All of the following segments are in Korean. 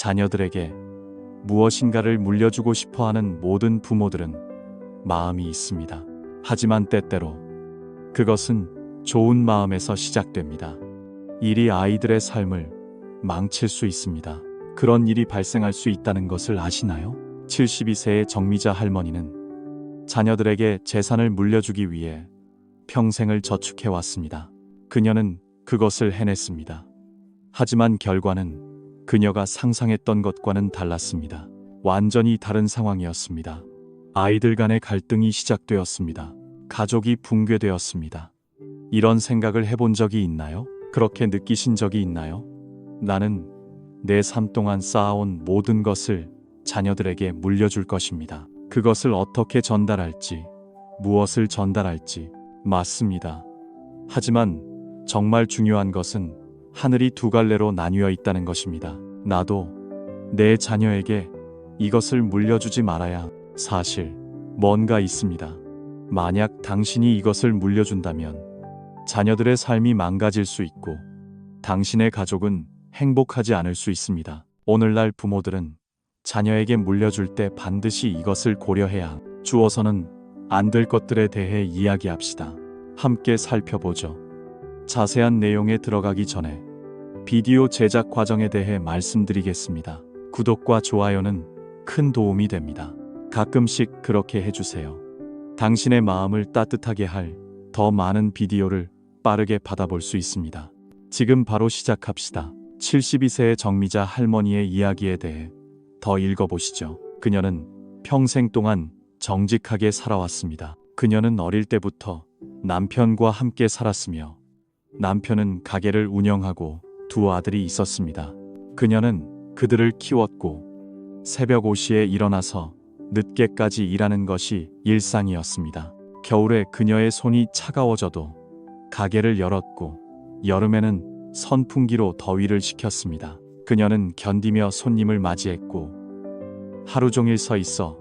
자녀들에게 무엇인가를 물려주고 싶어 하는 모든 부모들은 마음이 있습니다. 하지만 때때로 그것은 좋은 마음에서 시작됩니다. 일이 아이들의 삶을 망칠 수 있습니다. 그런 일이 발생할 수 있다는 것을 아시나요? 72세의 정미자 할머니는 자녀들에게 재산을 물려주기 위해 평생을 저축해 왔습니다. 그녀는 그것을 해냈습니다. 하지만 결과는 그녀가 상상했던 것과는 달랐습니다. 완전히 다른 상황이었습니다. 아이들 간의 갈등이 시작되었습니다. 가족이 붕괴되었습니다. 이런 생각을 해본 적이 있나요? 그렇게 느끼신 적이 있나요? 나는 내 삶 동안 쌓아온 모든 것을 자녀들에게 물려줄 것입니다. 그것을 어떻게 전달할지, 무엇을 전달할지, 맞습니다. 하지만 정말 중요한 것은 하늘이 두 갈래로 나뉘어 있다는 것입니다. 나도 내 자녀에게 이것을 물려주지 말아야 사실 뭔가 있습니다. 만약 당신이 이것을 물려준다면 자녀들의 삶이 망가질 수 있고 당신의 가족은 행복하지 않을 수 있습니다. 오늘날 부모들은 자녀에게 물려줄 때 반드시 이것을 고려해야 주어서는 안 될 것들에 대해 이야기합시다. 함께 살펴보죠. 자세한 내용에 들어가기 전에 비디오 제작 과정에 대해 말씀드리겠습니다. 구독과 좋아요는 큰 도움이 됩니다. 가끔씩 그렇게 해주세요. 당신의 마음을 따뜻하게 할 더 많은 비디오를 빠르게 받아볼 수 있습니다. 지금 바로 시작합시다. 72세의 정미자 할머니의 이야기에 대해 더 읽어보시죠. 그녀는 평생 동안 정직하게 살아왔습니다. 그녀는 어릴 때부터 남편과 함께 살았으며 남편은 가게를 운영하고 두 아들이 있었습니다. 그녀는 그들을 키웠고 새벽 5시에 일어나서 늦게까지 일하는 것이 일상이었습니다. 겨울에 그녀의 손이 차가워져도 가게를 열었고 여름에는 선풍기로 더위를 식혔습니다. 그녀는 견디며 손님을 맞이했고 하루 종일 서 있어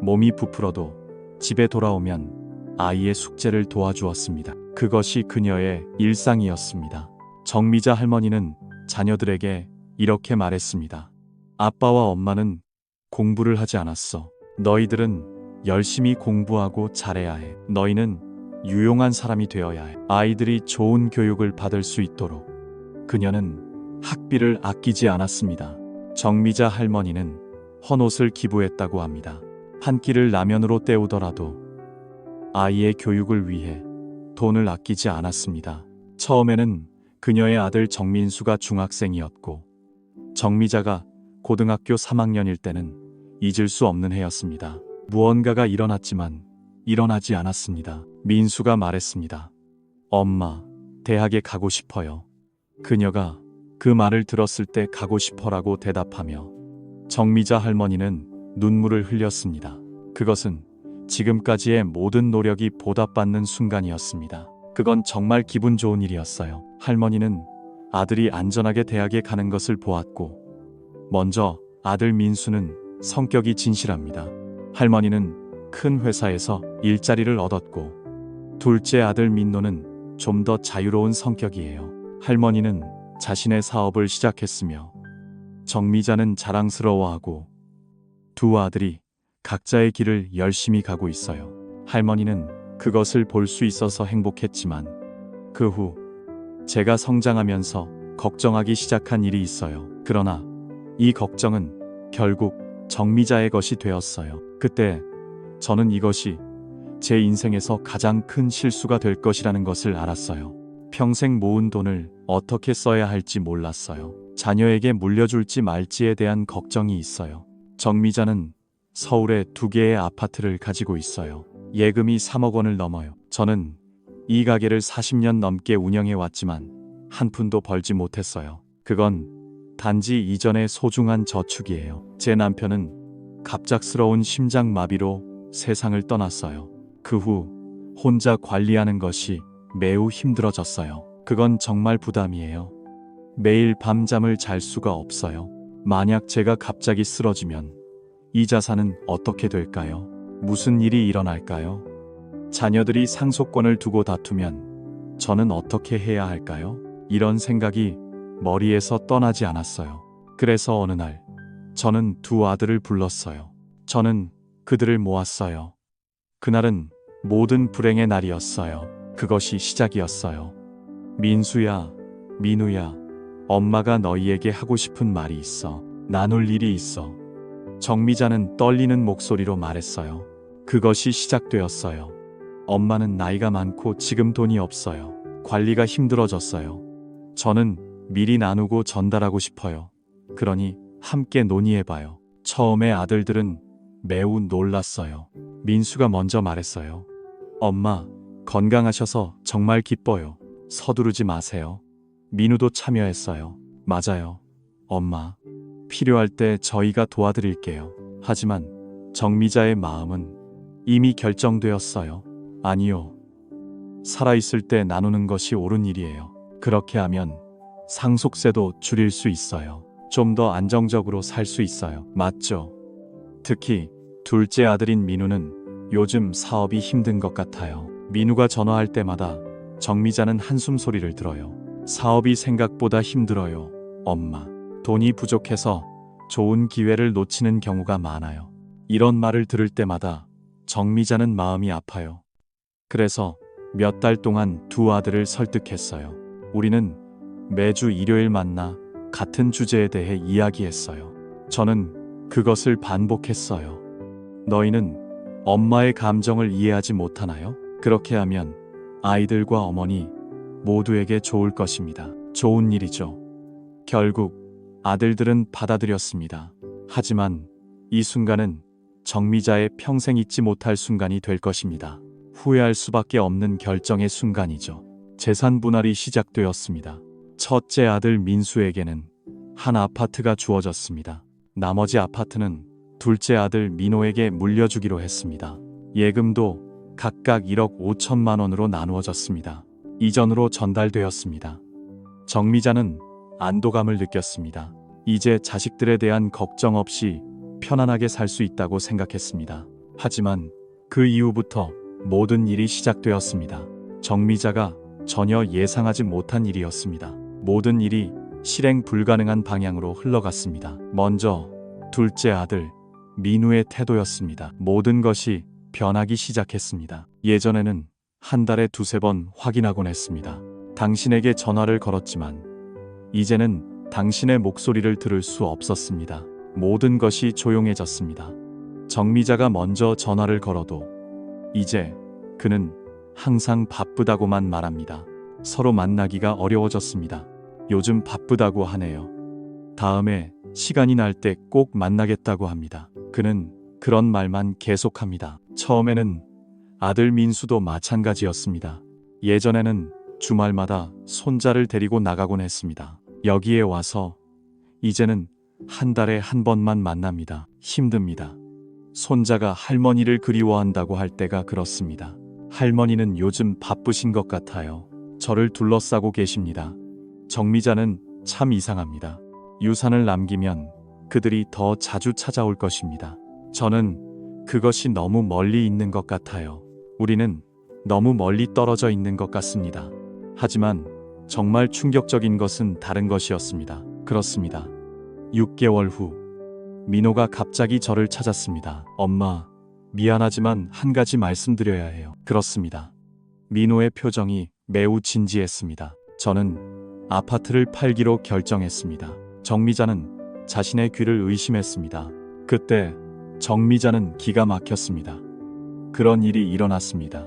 몸이 부풀어도 집에 돌아오면 아이의 숙제를 도와주었습니다. 그것이 그녀의 일상이었습니다. 정미자 할머니는 자녀들에게 이렇게 말했습니다. 아빠와 엄마는 공부를 하지 않았어. 너희들은 열심히 공부하고 잘해야 해. 너희는 유용한 사람이 되어야 해. 아이들이 좋은 교육을 받을 수 있도록 그녀는 학비를 아끼지 않았습니다. 정미자 할머니는 헌옷을 기부했다고 합니다. 한 끼를 라면으로 때우더라도 아이의 교육을 위해 돈을 아끼지 않았습니다. 처음에는 그녀의 아들 정민수가 중학생이었고 정미자가 고등학교 3학년일 때는 잊을 수 없는 해였습니다. 무언가가 일어났지만 일어나지 않았습니다. 민수가 말했습니다. 엄마, 대학에 가고 싶어요. 그녀가 그 말을 들었을 때 가고 싶어라고 대답하며 정미자 할머니는 눈물을 흘렸습니다. 그것은 지금까지의 모든 노력이 보답받는 순간이었습니다. 그건 정말 기분 좋은 일이었어요. 할머니는 아들이 안전하게 대학에 가는 것을 보았고 먼저 아들 민수는 성격이 진실합니다. 할머니는 큰 회사에서 일자리를 얻었고 둘째 아들 민노는 좀 더 자유로운 성격이에요. 할머니는 자신의 사업을 시작했으며 정미자는 자랑스러워하고 두 아들이 각자의 길을 열심히 가고 있어요. 할머니는 그것을 볼 수 있어서 행복했지만 그 후 제가 성장하면서 걱정하기 시작한 일이 있어요. 그러나 이 걱정은 결국 정미자의 것이 되었어요. 그때 저는 이것이 제 인생에서 가장 큰 실수가 될 것이라는 것을 알았어요. 평생 모은 돈을 어떻게 써야 할지 몰랐어요. 자녀에게 물려줄지 말지에 대한 걱정이 있어요. 정미자는 서울에 2개의 아파트를 가지고 있어요. 예금이 3억 원을 넘어요. 저는 이 가게를 40년 넘게 운영해 왔지만 한 푼도 벌지 못했어요. 그건 단지 이전의 소중한 저축이에요. 제 남편은 갑작스러운 심장마비로 세상을 떠났어요. 그 후 혼자 관리하는 것이 매우 힘들어졌어요. 그건 정말 부담이에요. 매일 밤잠을 잘 수가 없어요. 만약 제가 갑자기 쓰러지면 이 자산은 어떻게 될까요? 무슨 일이 일어날까요? 자녀들이 상속권을 두고 다투면 저는 어떻게 해야 할까요? 이런 생각이 머리에서 떠나지 않았어요. 그래서 어느 날 저는 두 아들을 불렀어요. 저는 그들을 모았어요. 그날은 모든 불행의 날이었어요. 그것이 시작이었어요. 민수야, 민우야, 엄마가 너희에게 하고 싶은 말이 있어. 나눌 일이 있어. 정미자는 떨리는 목소리로 말했어요. 그것이 시작되었어요. 엄마는 나이가 많고 지금 돈이 없어요. 관리가 힘들어졌어요. 저는 미리 나누고 전달하고 싶어요. 그러니 함께 논의해봐요. 처음에 아들들은 매우 놀랐어요. 민수가 먼저 말했어요. 엄마, 건강하셔서 정말 기뻐요. 서두르지 마세요. 민우도 참여했어요. 맞아요. 엄마, 필요할 때 저희가 도와드릴게요. 하지만 정미자의 마음은 이미 결정되었어요. 아니요. 살아있을 때 나누는 것이 옳은 일이에요. 그렇게 하면 상속세도 줄일 수 있어요. 좀 더 안정적으로 살 수 있어요. 맞죠? 특히 둘째 아들인 민우는 요즘 사업이 힘든 것 같아요. 민우가 전화할 때마다 정미자는 한숨 소리를 들어요. 사업이 생각보다 힘들어요. 엄마, 돈이 부족해서 좋은 기회를 놓치는 경우가 많아요. 이런 말을 들을 때마다 정미자는 마음이 아파요. 그래서 몇 달 동안 두 아들을 설득했어요. 우리는 매주 일요일 만나 같은 주제에 대해 이야기했어요. 저는 그것을 반복했어요. 너희는 엄마의 감정을 이해하지 못하나요? 그렇게 하면 아이들과 어머니 모두에게 좋을 것입니다. 좋은 일이죠. 결국 아들들은 받아들였습니다. 하지만 이 순간은 정미자의 평생 잊지 못할 순간이 될 것입니다. 후회할 수밖에 없는 결정의 순간이죠. 재산 분할이 시작되었습니다. 첫째 아들 민수에게는 한 아파트가 주어졌습니다. 나머지 아파트는 둘째 아들 민호에게 물려주기로 했습니다. 예금도 각각 1억 5천만 원으로 나누어졌습니다. 이전으로 전달되었습니다. 정미자는 안도감을 느꼈습니다. 이제 자식들에 대한 걱정 없이 편안하게 살 수 있다고 생각했습니다. 하지만 그 이후부터 모든 일이 시작되었습니다. 정미자가 전혀 예상하지 못한 일이었습니다. 모든 일이 실행 불가능한 방향으로 흘러갔습니다. 먼저 둘째 아들 민우의 태도였습니다. 모든 것이 변하기 시작했습니다. 예전에는 한 달에 두세 번 확인하곤 했습니다. 당신에게 전화를 걸었지만 이제는 당신의 목소리를 들을 수 없었습니다. 모든 것이 조용해졌습니다. 정미자가 먼저 전화를 걸어도 이제 그는 항상 바쁘다고만 말합니다. 서로 만나기가 어려워졌습니다. 요즘 바쁘다고 하네요. 다음에 시간이 날 때 꼭 만나겠다고 합니다. 그는 그런 말만 계속합니다. 처음에는 아들 민수도 마찬가지였습니다. 예전에는 주말마다 손자를 데리고 나가곤 했습니다. 여기에 와서 이제는 한 달에 한 번만 만납니다. 힘듭니다. 손자가 할머니를 그리워한다고 할 때가 그렇습니다. 할머니는 요즘 바쁘신 것 같아요. 저를 둘러싸고 계십니다. 정미자는 참 이상합니다. 유산을 남기면 그들이 더 자주 찾아올 것입니다. 저는 그것이 너무 멀리 있는 것 같아요. 우리는 너무 멀리 떨어져 있는 것 같습니다. 하지만 정말 충격적인 것은 다른 것이었습니다. 그렇습니다. 6개월 후 민호가 갑자기 저를 찾았습니다. 엄마, 미안하지만 한 가지 말씀드려야 해요. 그렇습니다. 민호의 표정이 매우 진지했습니다. 저는 아파트를 팔기로 결정했습니다. 정미자는 자신의 귀를 의심했습니다. 그때 정미자는 기가 막혔습니다. 그런 일이 일어났습니다.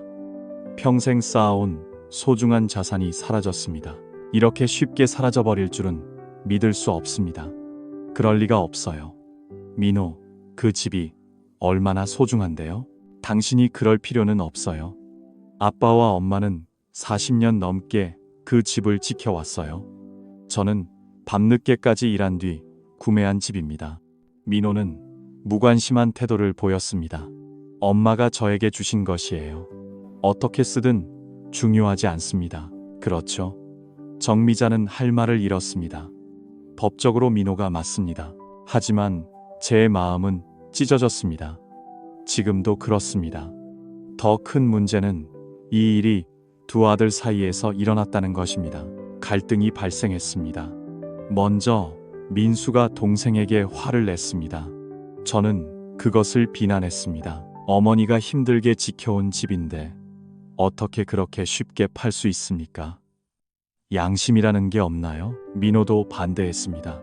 평생 쌓아온 소중한 자산이 사라졌습니다. 이렇게 쉽게 사라져버릴 줄은 믿을 수 없습니다. 그럴 리가 없어요. 민호, 그 집이 얼마나 소중한데요? 당신이 그럴 필요는 없어요. 아빠와 엄마는 40년 넘게 그 집을 지켜왔어요. 저는 밤늦게까지 일한 뒤 구매한 집입니다. 민호는 무관심한 태도를 보였습니다. 엄마가 저에게 주신 것이에요. 어떻게 쓰든 중요하지 않습니다. 그렇죠? 정미자는 할 말을 잃었습니다. 법적으로 민호가 맞습니다. 하지만 제 마음은 찢어졌습니다. 지금도 그렇습니다. 더 큰 문제는 이 일이 두 아들 사이에서 일어났다는 것입니다. 갈등이 발생했습니다. 먼저 민수가 동생에게 화를 냈습니다. 저는 그것을 비난했습니다. 어머니가 힘들게 지켜온 집인데 어떻게 그렇게 쉽게 팔 수 있습니까? 양심이라는 게 없나요? 민호도 반대했습니다.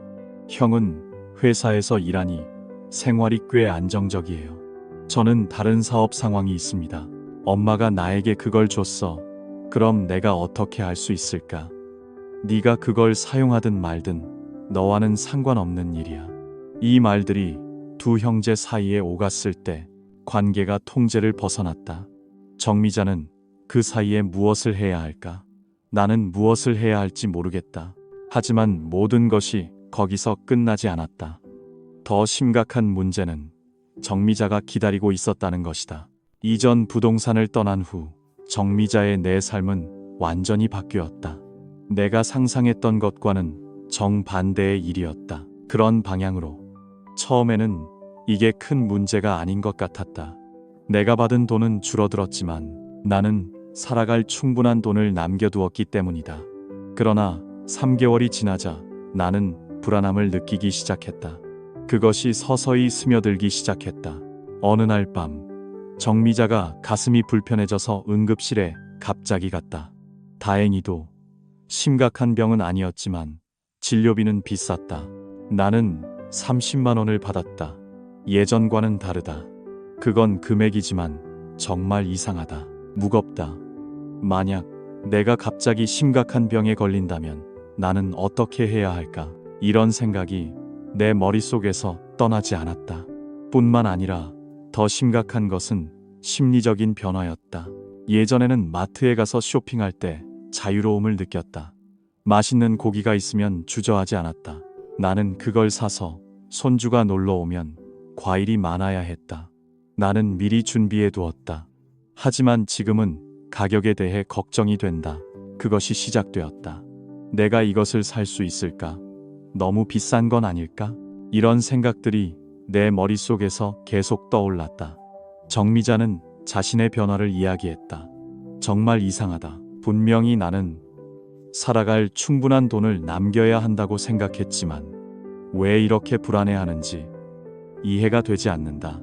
형은 회사에서 일하니 생활이 꽤 안정적이에요. 저는 다른 사업 상황이 있습니다. 엄마가 나에게 그걸 줬어. 그럼 내가 어떻게 할 수 있을까? 네가 그걸 사용하든 말든 너와는 상관없는 일이야. 이 말들이 두 형제 사이에 오갔을 때 관계가 통제를 벗어났다. 정미자는 그 사이에 무엇을 해야 할까? 나는 무엇을 해야 할지 모르겠다. 하지만 모든 것이 거기서 끝나지 않았다. 더 심각한 문제는 정미자가 기다리고 있었다는 것이다. 이전 부동산을 떠난 후 정미자의 내 삶은 완전히 바뀌었다. 내가 상상했던 것과는 정반대의 일이었다. 그런 방향으로. 처음에는 이게 큰 문제가 아닌 것 같았다. 내가 받은 돈은 줄어들었지만 나는 살아갈 충분한 돈을 남겨두었기 때문이다. 그러나 3개월이 지나자 나는 불안함을 느끼기 시작했다. 그것이 서서히 스며들기 시작했다. 어느 날 밤 정미자가 가슴이 불편해져서 응급실에 갑자기 갔다. 다행히도 심각한 병은 아니었지만 진료비는 비쌌다. 나는 30만 원을 받았다. 예전과는 다르다. 그건 금액이지만 정말 이상하다. 무겁다. 만약 내가 갑자기 심각한 병에 걸린다면 나는 어떻게 해야 할까? 이런 생각이 내 머릿속에서 떠나지 않았다. 뿐만 아니라 더 심각한 것은 심리적인 변화였다. 예전에는 마트에 가서 쇼핑할 때 자유로움을 느꼈다. 맛있는 고기가 있으면 주저하지 않았다. 나는 그걸 사서 손주가 놀러 오면 과일이 많아야 했다. 나는 미리 준비해 두었다. 하지만 지금은 가격에 대해 걱정이 된다. 그것이 시작되었다. 내가 이것을 살 수 있을까? 너무 비싼 건 아닐까? 이런 생각들이 내 머릿속에서 계속 떠올랐다. 정미자는 자신의 변화를 이야기했다. 정말 이상하다. 분명히 나는 살아갈 충분한 돈을 남겨야 한다고 생각했지만 왜 이렇게 불안해하는지 이해가 되지 않는다.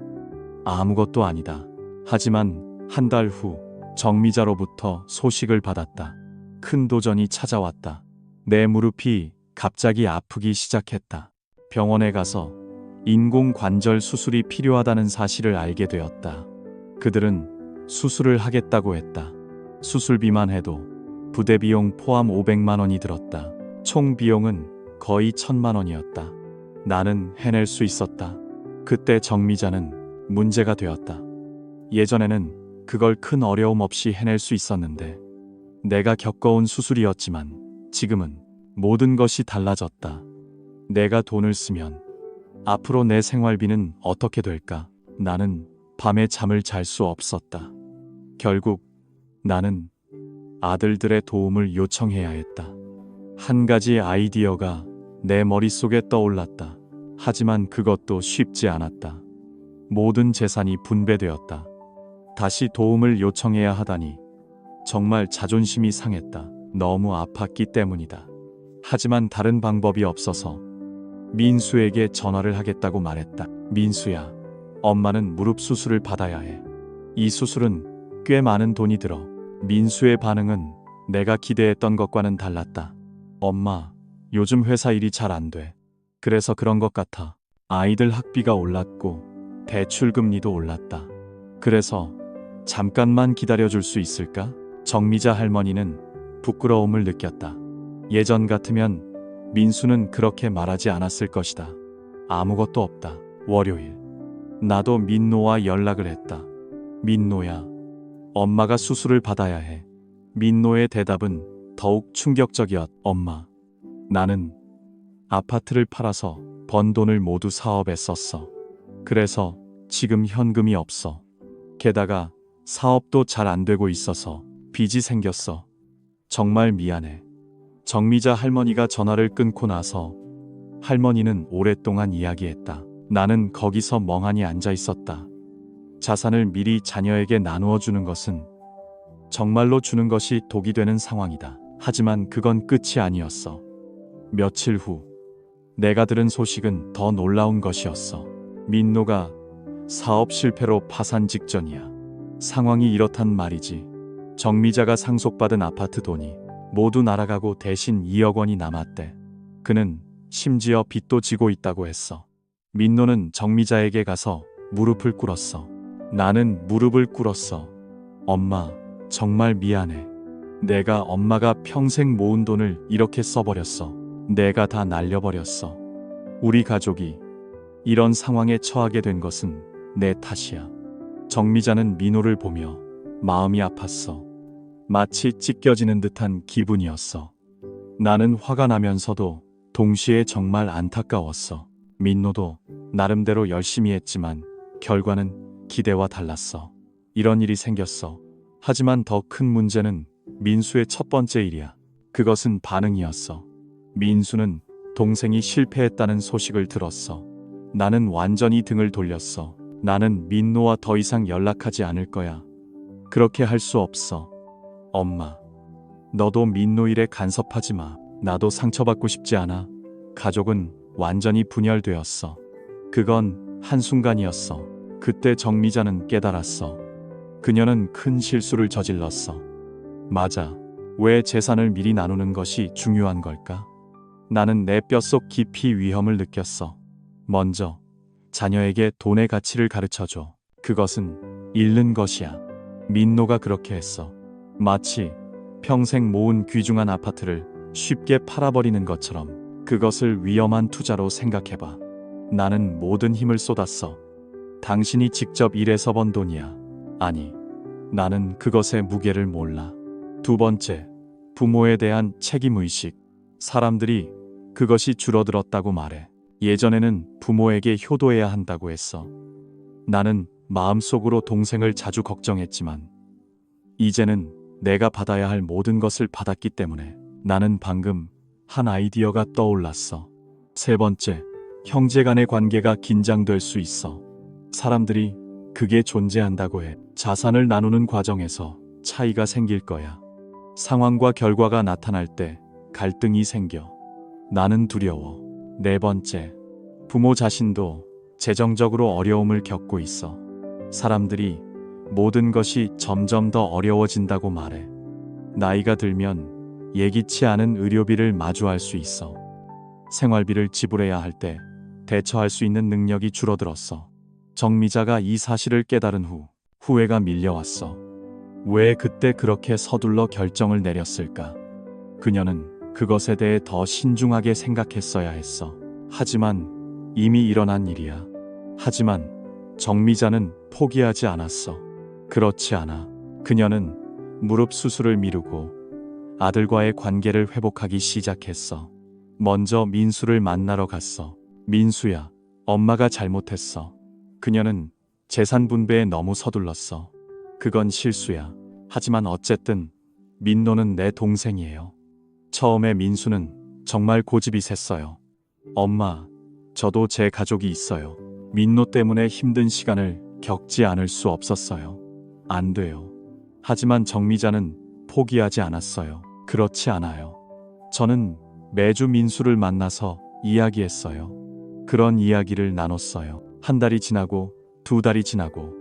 아무것도 아니다. 하지만 한 달 후 정미자로부터 소식을 받았다. 큰 도전이 찾아왔다. 내 무릎이 갑자기 아프기 시작했다. 병원에 가서 인공관절 수술이 필요하다는 사실을 알게 되었다. 그들은 수술을 하겠다고 했다. 수술비만 해도 부대 비용 포함 500만 원이 들었다. 총 비용은 거의 1000만 원이었다. 나는 해낼 수 있었다. 그때 정미자는 문제가 되었다. 예전에는 그걸 큰 어려움 없이 해낼 수 있었는데 내가 겪어온 수술이었지만 지금은 모든 것이 달라졌다. 내가 돈을 쓰면 앞으로 내 생활비는 어떻게 될까? 나는 밤에 잠을 잘 수 없었다. 결국 나는 아들들의 도움을 요청해야 했다. 한 가지 아이디어가 내 머릿속에 떠올랐다. 하지만 그것도 쉽지 않았다. 모든 재산이 분배되었다. 다시 도움을 요청해야 하다니 정말 자존심이 상했다. 너무 아팠기 때문이다. 하지만 다른 방법이 없어서 민수에게 전화를 하겠다고 말했다. 민수야, 엄마는 무릎 수술을 받아야 해. 이 수술은 꽤 많은 돈이 들어. 민수의 반응은 내가 기대했던 것과는 달랐다. 엄마, 요즘 회사 일이 잘 안 돼. 그래서 그런 것 같아. 아이들 학비가 올랐고 대출 금리도 올랐다. 그래서 잠깐만 기다려줄 수 있을까? 정미자 할머니는 부끄러움을 느꼈다. 예전 같으면 민수는 그렇게 말하지 않았을 것이다. 아무것도 없다. 월요일. 나도 민노와 연락을 했다. 민노야, 엄마가 수술을 받아야 해. 민노의 대답은 더욱 충격적이었다. 엄마, 나는 아파트를 팔아서 번 돈을 모두 사업에 썼어. 그래서 지금 현금이 없어. 게다가 사업도 잘 안 되고 있어서 빚이 생겼어. 정말 미안해. 정미자 할머니가 전화를 끊고 나서 할머니는 오랫동안 이야기했다. 나는 거기서 멍하니 앉아 있었다. 자산을 미리 자녀에게 나누어 주는 것은 정말로 주는 것이 독이 되는 상황이다. 하지만 그건 끝이 아니었어. 며칠 후 내가 들은 소식은 더 놀라운 것이었어. 민노가 사업 실패로 파산 직전이야. 상황이 이렇단 말이지. 정미자가 상속받은 아파트 돈이 모두 날아가고 대신 2억 원이 남았대. 그는 심지어 빚도 지고 있다고 했어. 민노는 정미자에게 가서 무릎을 꿇었어. 나는 무릎을 꿇었어. 엄마, 정말 미안해. 내가 엄마가 평생 모은 돈을 이렇게 써버렸어. 내가 다 날려버렸어. 우리 가족이 이런 상황에 처하게 된 것은 내 탓이야. 정미자는 민호를 보며 마음이 아팠어. 마치 찢겨지는 듯한 기분이었어. 나는 화가 나면서도 동시에 정말 안타까웠어. 민노도 나름대로 열심히 했지만 결과는 기대와 달랐어. 이런 일이 생겼어. 하지만 더 큰 문제는 민수의 첫 번째 일이야. 그것은 반응이었어. 민수는 동생이 실패했다는 소식을 들었어. 나는 완전히 등을 돌렸어. 나는 민노와 더 이상 연락하지 않을 거야. 그렇게 할 수 없어. 엄마, 너도 민노 일에 간섭하지 마. 나도 상처받고 싶지 않아. 가족은 완전히 분열되었어. 그건 한순간이었어. 그때 정미자는 깨달았어. 그녀는 큰 실수를 저질렀어. 맞아. 왜 재산을 미리 나누는 것이 중요한 걸까? 나는 내 뼛속 깊이 위험을 느꼈어. 먼저 자녀에게 돈의 가치를 가르쳐줘. 그것은 잃는 것이야. 민노가 그렇게 했어. 마치 평생 모은 귀중한 아파트를 쉽게 팔아버리는 것처럼. 그것을 위험한 투자로 생각해봐. 나는 모든 힘을 쏟았어. 당신이 직접 일해서 번 돈이야. 아니, 나는 그것의 무게를 몰라. 두 번째, 부모에 대한 책임의식. 사람들이 그것이 줄어들었다고 말해. 예전에는 부모에게 효도해야 한다고 했어. 나는 마음속으로 동생을 자주 걱정했지만 이제는 내가 받아야 할 모든 것을 받았기 때문에. 나는 방금 한 아이디어가 떠올랐어. 세 번째, 형제 간의 관계가 긴장될 수 있어. 사람들이 그게 존재한다고 해. 자산을 나누는 과정에서 차이가 생길 거야. 상황과 결과가 나타날 때 갈등이 생겨. 나는 두려워. 네 번째, 부모 자신도 재정적으로 어려움을 겪고 있어. 사람들이 모든 것이 점점 더 어려워진다고 말해. 나이가 들면 예기치 않은 의료비를 마주할 수 있어. 생활비를 지불해야 할 때 대처할 수 있는 능력이 줄어들었어. 정미자가 이 사실을 깨달은 후 후회가 밀려왔어. 왜 그때 그렇게 서둘러 결정을 내렸을까? 그녀는 그것에 대해 더 신중하게 생각했어야 했어. 하지만 이미 일어난 일이야. 하지만 정미자는 포기하지 않았어. 그렇지 않아. 그녀는 무릎 수술을 미루고 아들과의 관계를 회복하기 시작했어. 먼저 민수를 만나러 갔어. 민수야, 엄마가 잘못했어. 그녀는 재산 분배에 너무 서둘렀어. 그건 실수야. 하지만 어쨌든 민노는 내 동생이에요. 처음에 민수는 정말 고집이 셌어요. 엄마, 저도 제 가족이 있어요. 민노 때문에 힘든 시간을 겪지 않을 수 없었어요. 안 돼요. 하지만 정미자는 포기하지 않았어요. 그렇지 않아요. 저는 매주 민수를 만나서 이야기했어요. 그런 이야기를 나눴어요. 한 달이 지나고 두 달이 지나고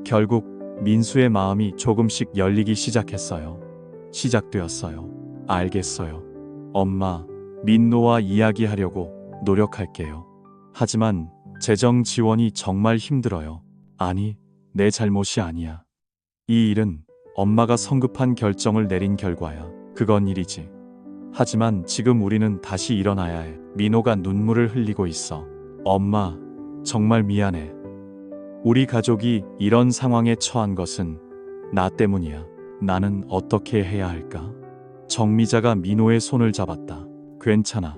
결국 민수의 마음이 조금씩 열리기 시작했어요. 시작되었어요. 알겠어요. 엄마, 민노와 이야기하려고 노력할게요. 하지만 재정 지원이 정말 힘들어요. 아니, 내 잘못이 아니야. 이 일은 엄마가 성급한 결정을 내린 결과야. 그건 일이지. 하지만 지금 우리는 다시 일어나야 해. 민호가 눈물을 흘리고 있어. 엄마, 정말 미안해. 우리 가족이 이런 상황에 처한 것은 나 때문이야. 나는 어떻게 해야 할까? 정미자가 민호의 손을 잡았다. 괜찮아.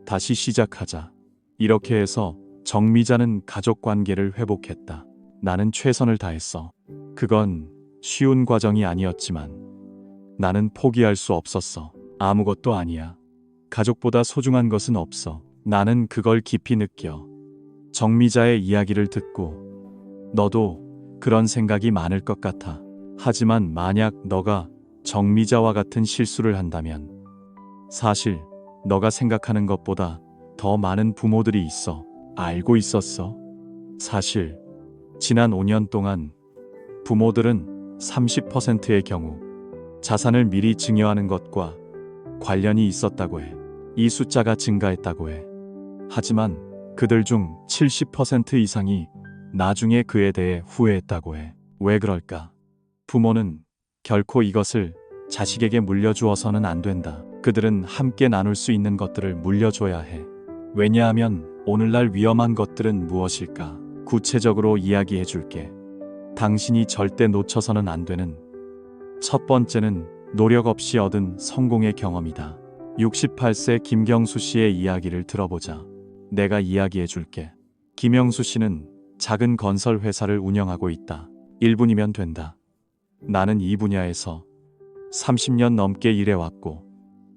다시 시작하자. 이렇게 해서 정미자는 가족 관계를 회복했다. 나는 최선을 다했어. 그건 쉬운 과정이 아니었지만 나는 포기할 수 없었어. 아무것도 아니야. 가족보다 소중한 것은 없어. 나는 그걸 깊이 느껴. 정미자의 이야기를 듣고 너도 그런 생각이 많을 것 같아. 하지만 만약 너가 정미자와 같은 실수를 한다면 사실 너가 생각하는 것보다 더 많은 부모들이 있어. 알고 있었어? 사실 지난 5년 동안 부모들은 30%의 경우 자산을 미리 증여하는 것과 관련이 있었다고 해. 이 숫자가 증가했다고 해. 하지만 그들 중 70% 이상이 나중에 그에 대해 후회했다고 해. 왜 그럴까? 부모는 결코 이것을 자식에게 물려주어서는 안 된다. 그들은 함께 나눌 수 있는 것들을 물려줘야 해. 왜냐하면 오늘날 위험한 것들은 무엇일까? 구체적으로 이야기해 줄게. 당신이 절대 놓쳐서는 안 되는 첫 번째는 노력 없이 얻은 성공의 경험이다. 68세 김경수 씨의 이야기를 들어보자. 내가 이야기해 줄게. 김영수 씨는 작은 건설 회사를 운영하고 있다. 1분이면 된다. 나는 이 분야에서 30년 넘게 일해왔고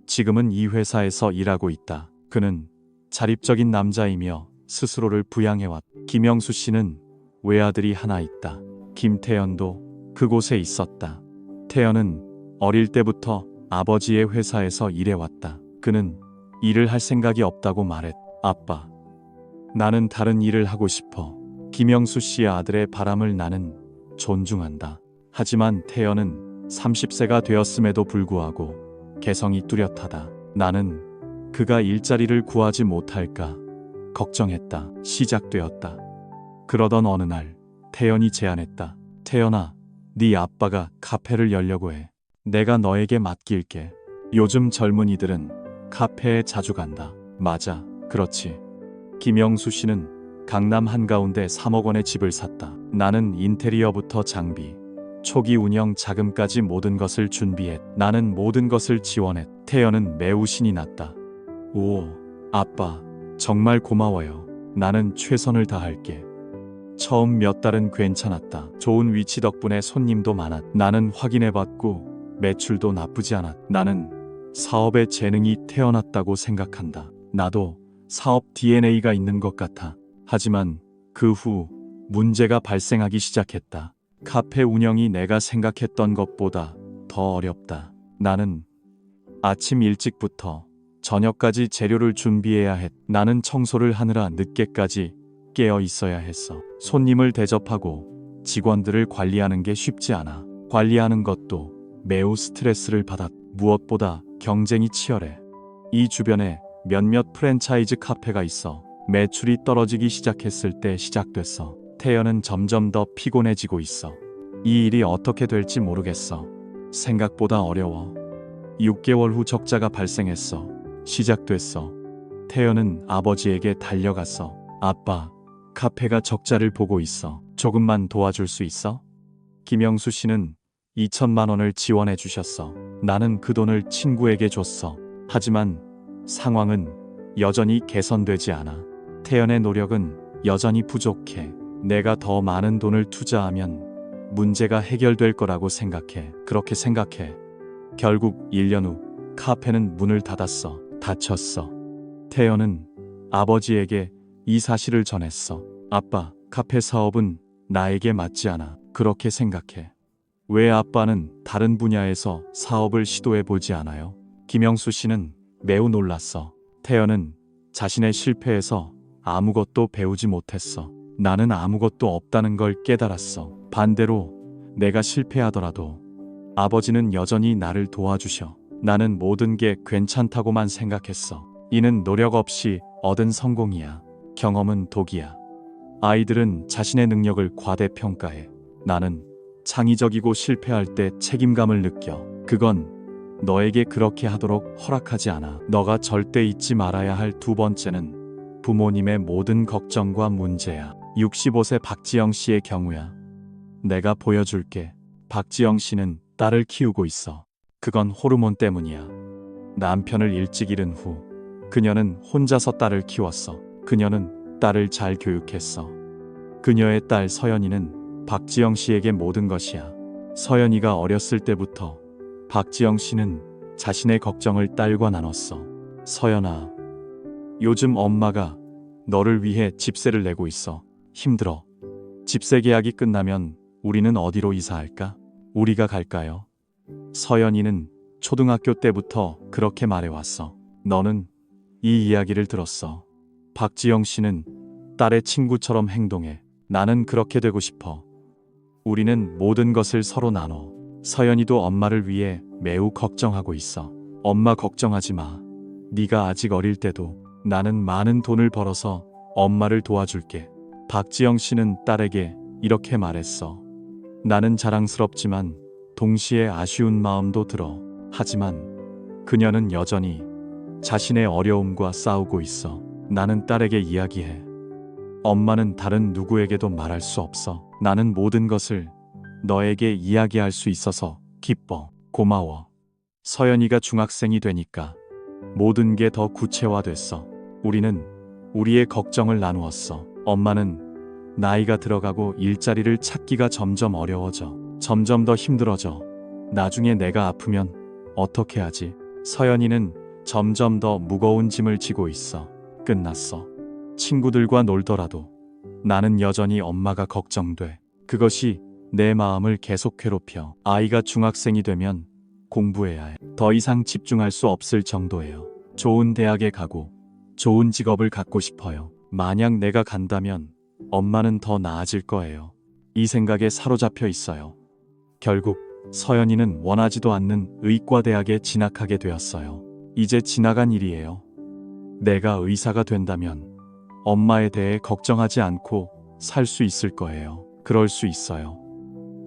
지금은 이 회사에서 일하고 있다. 그는 자립적인 남자이며 스스로를 부양해왔다. 김영수 씨는 외아들이 하나 있다. 김태연도 그곳에 있었다. 태연은 어릴 때부터 아버지의 회사에서 일해왔다. 그는 일을 할 생각이 없다고 말했다. 아빠, 나는 다른 일을 하고 싶어. 김영수 씨의 아들의 바람을 나는 존중한다. 하지만 태연은 30세가 되었음에도 불구하고 개성이 뚜렷하다. 나는 그가 일자리를 구하지 못할까 걱정했다. 시작되었다. 그러던 어느 날 태연이 제안했다. 태연아, 네 아빠가 카페를 열려고 해. 내가 너에게 맡길게. 요즘 젊은이들은 카페에 자주 간다. 맞아, 그렇지. 김영수 씨는 강남 한가운데 3억 원의 집을 샀다. 나는 인테리어부터 장비, 초기 운영 자금까지 모든 것을 준비했. 나는 모든 것을 지원했. 태연은 매우 신이 났다. 오, 아빠, 정말 고마워요. 나는 최선을 다할게. 처음 몇 달은 괜찮았다. 좋은 위치 덕분에 손님도 많았. 나는 확인해봤고 매출도 나쁘지 않았. 나는 사업에 재능이 태어났다고 생각한다. 나도 사업 DNA가 있는 것 같아. 하지만 그 후 문제가 발생하기 시작했다. 카페 운영이 내가 생각했던 것보다 더 어렵다. 나는 아침 일찍부터 저녁까지 재료를 준비해야 했. 나는 청소를 하느라 늦게까지 깨어 있어야 했어. 손님을 대접하고 직원들을 관리하는 게 쉽지 않아. 관리하는 것도 매우 스트레스를 받았. 무엇보다 경쟁이 치열해. 이 주변에 몇몇 프랜차이즈 카페가 있어. 매출이 떨어지기 시작했을 때 시작됐어. 태연은 점점 더 피곤해지고 있어. 이 일이 어떻게 될지 모르겠어. 생각보다 어려워. 6개월 후 적자가 발생했어. 시작됐어. 태연은 아버지에게 달려갔어. 아빠, 카페가 적자를 보고 있어. 조금만 도와줄 수 있어? 김영수 씨는 2천만 원을 지원해 주셨어. 나는 그 돈을 친구에게 줬어. 하지만 상황은 여전히 개선되지 않아. 태연의 노력은 여전히 부족해. 내가 더 많은 돈을 투자하면 문제가 해결될 거라고 생각해. 그렇게 생각해. 결국 1년 후 카페는 문을 닫았어. 닫혔어. 태연은 아버지에게 이 사실을 전했어. 아빠, 카페 사업은 나에게 맞지 않아. 그렇게 생각해. 왜 아빠는 다른 분야에서 사업을 시도해 보지 않아요? 김영수 씨는 매우 놀랐어. 태연은 자신의 실패에서 아무것도 배우지 못했어. 나는 아무것도 없다는 걸 깨달았어. 반대로 내가 실패하더라도 아버지는 여전히 나를 도와주셔. 나는 모든 게 괜찮다고만 생각했어. 이는 노력 없이 얻은 성공이야. 경험은 독이야. 아이들은 자신의 능력을 과대평가해. 나는 창의적이고 실패할 때 책임감을 느껴. 그건 너에게 그렇게 하도록 허락하지 않아. 너가 절대 잊지 말아야 할 두 번째는 부모님의 모든 걱정과 문제야. 65세 박지영 씨의 경우야. 내가 보여줄게. 박지영 씨는 딸을 키우고 있어. 그건 호르몬 때문이야. 남편을 일찍 잃은 후 그녀는 혼자서 딸을 키웠어. 그녀는 딸을 잘 교육했어. 그녀의 딸 서연이는 박지영 씨에게 모든 것이야. 서연이가 어렸을 때부터 박지영 씨는 자신의 걱정을 딸과 나눴어. 서연아, 요즘 엄마가 너를 위해 집세를 내고 있어. 힘들어. 집세 계약이 끝나면 우리는 어디로 이사할까? 우리가 갈까요? 서연이는 초등학교 때부터 그렇게 말해왔어. 너는 이 이야기를 들었어. 박지영 씨는 딸의 친구처럼 행동해. 나는 그렇게 되고 싶어. 우리는 모든 것을 서로 나눠. 서연이도 엄마를 위해 매우 걱정하고 있어. 엄마 걱정하지 마. 네가 아직 어릴 때도 나는 많은 돈을 벌어서 엄마를 도와줄게. 박지영 씨는 딸에게 이렇게 말했어. 나는 자랑스럽지만 동시에 아쉬운 마음도 들어. 하지만 그녀는 여전히 자신의 어려움과 싸우고 있어. 나는 딸에게 이야기해. 엄마는 다른 누구에게도 말할 수 없어. 나는 모든 것을 너에게 이야기할 수 있어서 기뻐. 고마워. 서연이가 중학생이 되니까 모든 게 더 구체화됐어. 우리는 우리의 걱정을 나누었어. 엄마는 나이가 들어가고 일자리를 찾기가 점점 어려워져. 점점 더 힘들어져. 나중에 내가 아프면 어떻게 하지? 서연이는 점점 더 무거운 짐을 지고 있어. 끝났어. 친구들과 놀더라도 나는 여전히 엄마가 걱정돼. 그것이 내 마음을 계속 괴롭혀. 아이가 중학생이 되면 공부해야 해. 더 이상 집중할 수 없을 정도예요. 좋은 대학에 가고 좋은 직업을 갖고 싶어요. 만약 내가 간다면 엄마는 더 나아질 거예요. 이 생각에 사로잡혀 있어요. 결국 서연이는 원하지도 않는 의과대학에 진학하게 되었어요. 이제 지나간 일이에요. 내가 의사가 된다면 엄마에 대해 걱정하지 않고 살 수 있을 거예요. 그럴 수 있어요.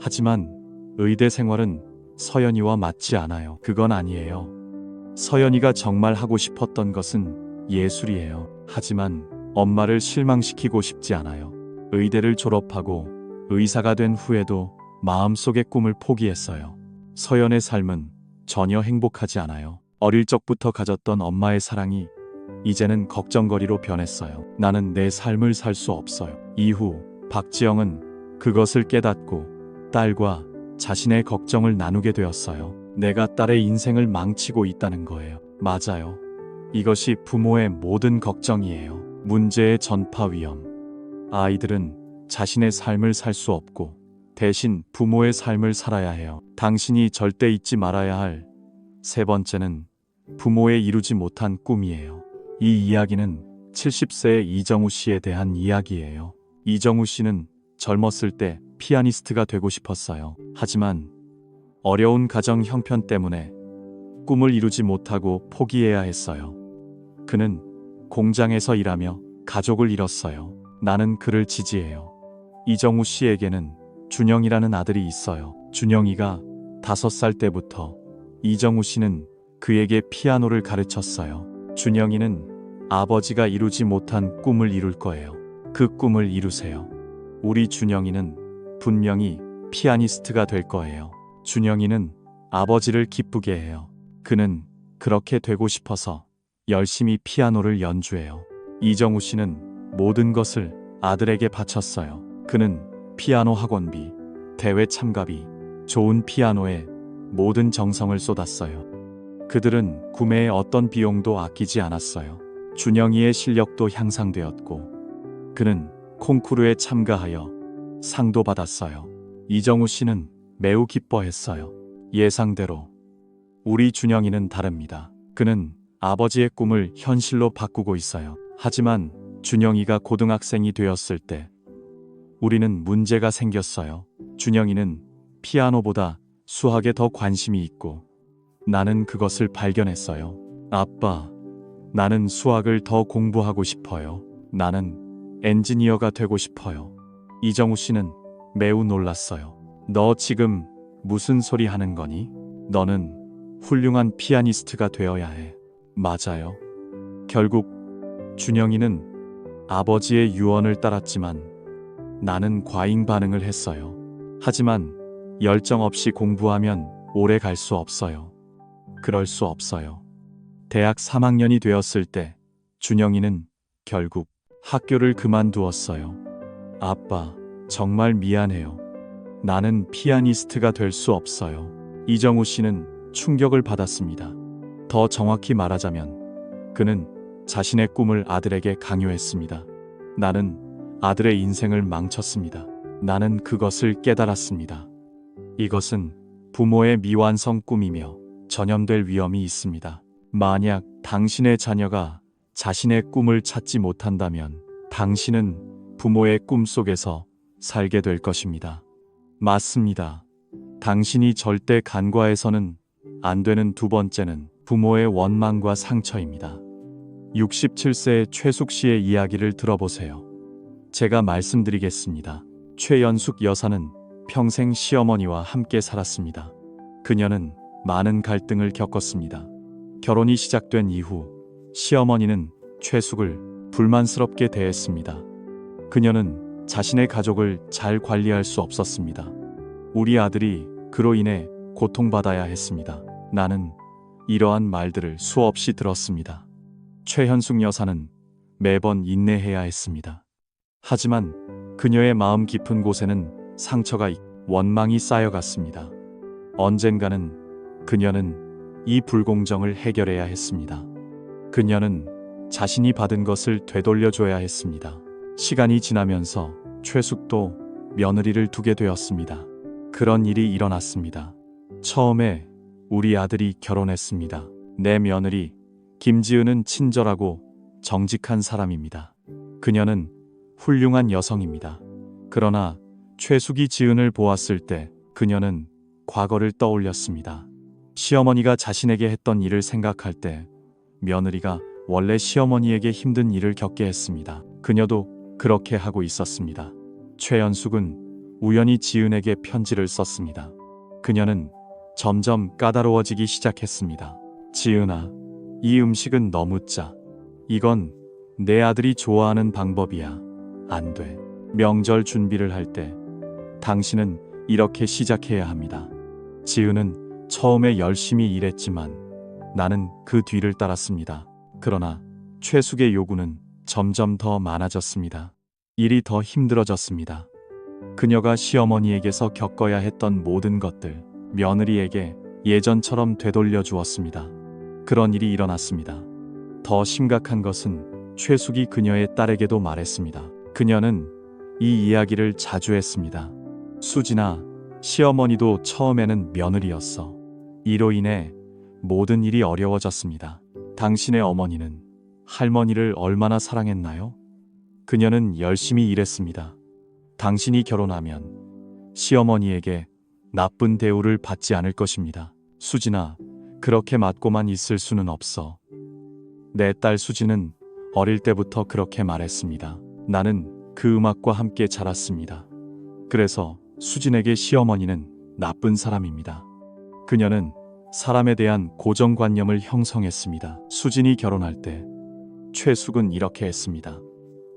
하지만 의대 생활은 서연이와 맞지 않아요. 그건 아니에요. 서연이가 정말 하고 싶었던 것은 예술이에요. 하지만 엄마를 실망시키고 싶지 않아요. 의대를 졸업하고 의사가 된 후에도 마음속의 꿈을 포기했어요. 서연의 삶은 전혀 행복하지 않아요. 어릴 적부터 가졌던 엄마의 사랑이 이제는 걱정거리로 변했어요. 나는 내 삶을 살 수 없어요. 이후 박지영은 그것을 깨닫고 딸과 자신의 걱정을 나누게 되었어요. 내가 딸의 인생을 망치고 있다는 거예요. 맞아요. 이것이 부모의 모든 걱정이에요. 문제의 전파 위험. 아이들은 자신의 삶을 살 수 없고 대신 부모의 삶을 살아야 해요. 당신이 절대 잊지 말아야 할 세 번째는 부모의 이루지 못한 꿈이에요. 이 이야기는 70세의 이정우 씨에 대한 이야기예요. 이정우 씨는 젊었을 때 피아니스트가 되고 싶었어요. 하지만 어려운 가정 형편 때문에 꿈을 이루지 못하고 포기해야 했어요. 그는 공장에서 일하며 가족을 잃었어요. 나는 그를 지지해요. 이정우 씨에게는 준영이라는 아들이 있어요. 준영이가 5살 때부터 이정우 씨는 그에게 피아노를 가르쳤어요. 준영이는 아버지가 이루지 못한 꿈을 이룰 거예요. 그 꿈을 이루세요. 우리 준영이는 분명히 피아니스트가 될 거예요. 준영이는 아버지를 기쁘게 해요. 그는 그렇게 되고 싶어서 열심히 피아노를 연주해요. 이정우 씨는 모든 것을 아들에게 바쳤어요. 그는 피아노 학원비, 대회 참가비, 좋은 피아노에 모든 정성을 쏟았어요. 그들은 구매에 어떤 비용도 아끼지 않았어요. 준영이의 실력도 향상되었고 그는 콩쿠르에 참가하여 상도 받았어요. 이정우 씨는 매우 기뻐했어요. 예상대로 우리 준영이는 다릅니다. 그는 아버지의 꿈을 현실로 바꾸고 있어요. 하지만 준영이가 고등학생이 되었을 때 우리는 문제가 생겼어요. 준영이는 피아노보다 수학에 더 관심이 있고 나는 그것을 발견했어요. 아빠, 나는 수학을 더 공부하고 싶어요. 나는 엔지니어가 되고 싶어요. 이정우 씨는 매우 놀랐어요. 너 지금 무슨 소리 하는 거니? 너는 훌륭한 피아니스트가 되어야 해. 맞아요. 결국 준영이는 아버지의 유언을 따랐지만 나는 과잉 반응을 했어요. 하지만 열정 없이 공부하면 오래 갈 수 없어요. 그럴 수 없어요. 대학 3학년이 되었을 때 준영이는 결국 학교를 그만두었어요. 아빠, 정말 미안해요. 나는 피아니스트가 될 수 없어요. 이정우 씨는 충격을 받았습니다. 더 정확히 말하자면 그는 자신의 꿈을 아들에게 강요했습니다. 나는 아들의 인생을 망쳤습니다. 나는 그것을 깨달았습니다. 이것은 부모의 미완성 꿈이며 전염될 위험이 있습니다. 만약 당신의 자녀가 자신의 꿈을 찾지 못한다면 당신은 부모의 꿈 속에서 살게 될 것입니다. 맞습니다. 당신이 절대 간과해서는 안 되는 두 번째는 부모의 원망과 상처입니다. 67세의 최숙 씨의 이야기를 들어보세요. 제가 말씀드리겠습니다. 최연숙 여사는 평생 시어머니와 함께 살았습니다. 그녀는 많은 갈등을 겪었습니다. 결혼이 시작된 이후 시어머니는 최숙을 불만스럽게 대했습니다. 그녀는 자신의 가족을 잘 관리할 수 없었습니다. 우리 아들이 그로 인해 고통받아야 했습니다. 나는 이러한 말들을 수없이 들었습니다. 최현숙 여사는 매번 인내해야 했습니다. 하지만 그녀의 마음 깊은 곳에는 상처가 있고 원망이 쌓여갔습니다. 언젠가는 그녀는 이 불공정을 해결해야 했습니다. 그녀는 자신이 받은 것을 되돌려줘야 했습니다. 시간이 지나면서 최숙도 며느리를 두게 되었습니다. 그런 일이 일어났습니다. 처음에 우리 아들이 결혼했습니다. 내 며느리 김지은은 친절하고 정직한 사람입니다. 그녀는 훌륭한 여성입니다. 그러나 최숙이 지은을 보았을 때 그녀는 과거를 떠올렸습니다. 시어머니가 자신에게 했던 일을 생각할 때 며느리가 원래 시어머니에게 힘든 일을 겪게 했습니다. 그녀도 그렇게 하고 있었습니다. 최연숙은 우연히 지은에게 편지를 썼습니다. 그녀는 점점 까다로워지기 시작했습니다. 지은아, 이 음식은 너무 짜. 이건 내 아들이 좋아하는 방법이야. 안 돼. 명절 준비를 할 때 당신은 이렇게 시작해야 합니다. 지은은 처음에 열심히 일했지만 나는 그 뒤를 따랐습니다. 그러나 최숙의 요구는 점점 더 많아졌습니다. 일이 더 힘들어졌습니다. 그녀가 시어머니에게서 겪어야 했던 모든 것들, 며느리에게 예전처럼 되돌려 주었습니다. 그런 일이 일어났습니다. 더 심각한 것은 최숙이 그녀의 딸에게도 말했습니다. 그녀는 이 이야기를 자주 했습니다. 수진아, 시어머니도 처음에는 며느리였어. 이로 인해 모든 일이 어려워졌습니다. 당신의 어머니는 할머니를 얼마나 사랑했나요? 그녀는 열심히 일했습니다. 당신이 결혼하면 시어머니에게 나쁜 대우를 받지 않을 것입니다. 수진아, 그렇게 맞고만 있을 수는 없어. 내 딸 수진은 어릴 때부터 그렇게 말했습니다. 나는 그 음악과 함께 자랐습니다. 그래서 수진에게 시어머니는 나쁜 사람입니다. 그녀는 사람에 대한 고정관념을 형성했습니다. 수진이 결혼할 때 최숙은 이렇게 했습니다.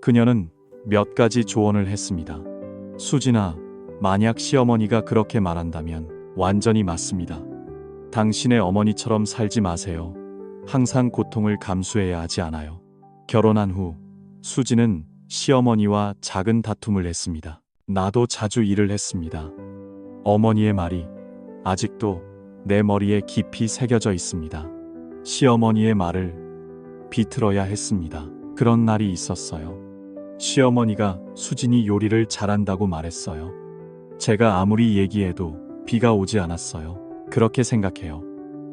그녀는 몇 가지 조언을 했습니다. 수진아, 만약 시어머니가 그렇게 말한다면 완전히 맞습니다. 당신의 어머니처럼 살지 마세요. 항상 고통을 감수해야 하지 않아요. 결혼한 후 수진은 시어머니와 작은 다툼을 했습니다. 나도 자주 일을 했습니다. 어머니의 말이 아직도 내 머리에 깊이 새겨져 있습니다. 시어머니의 말을 비틀어야 했습니다. 그런 날이 있었어요. 시어머니가 수진이 요리를 잘한다고 말했어요. 제가 아무리 얘기해도 비가 오지 않았어요. 그렇게 생각해요.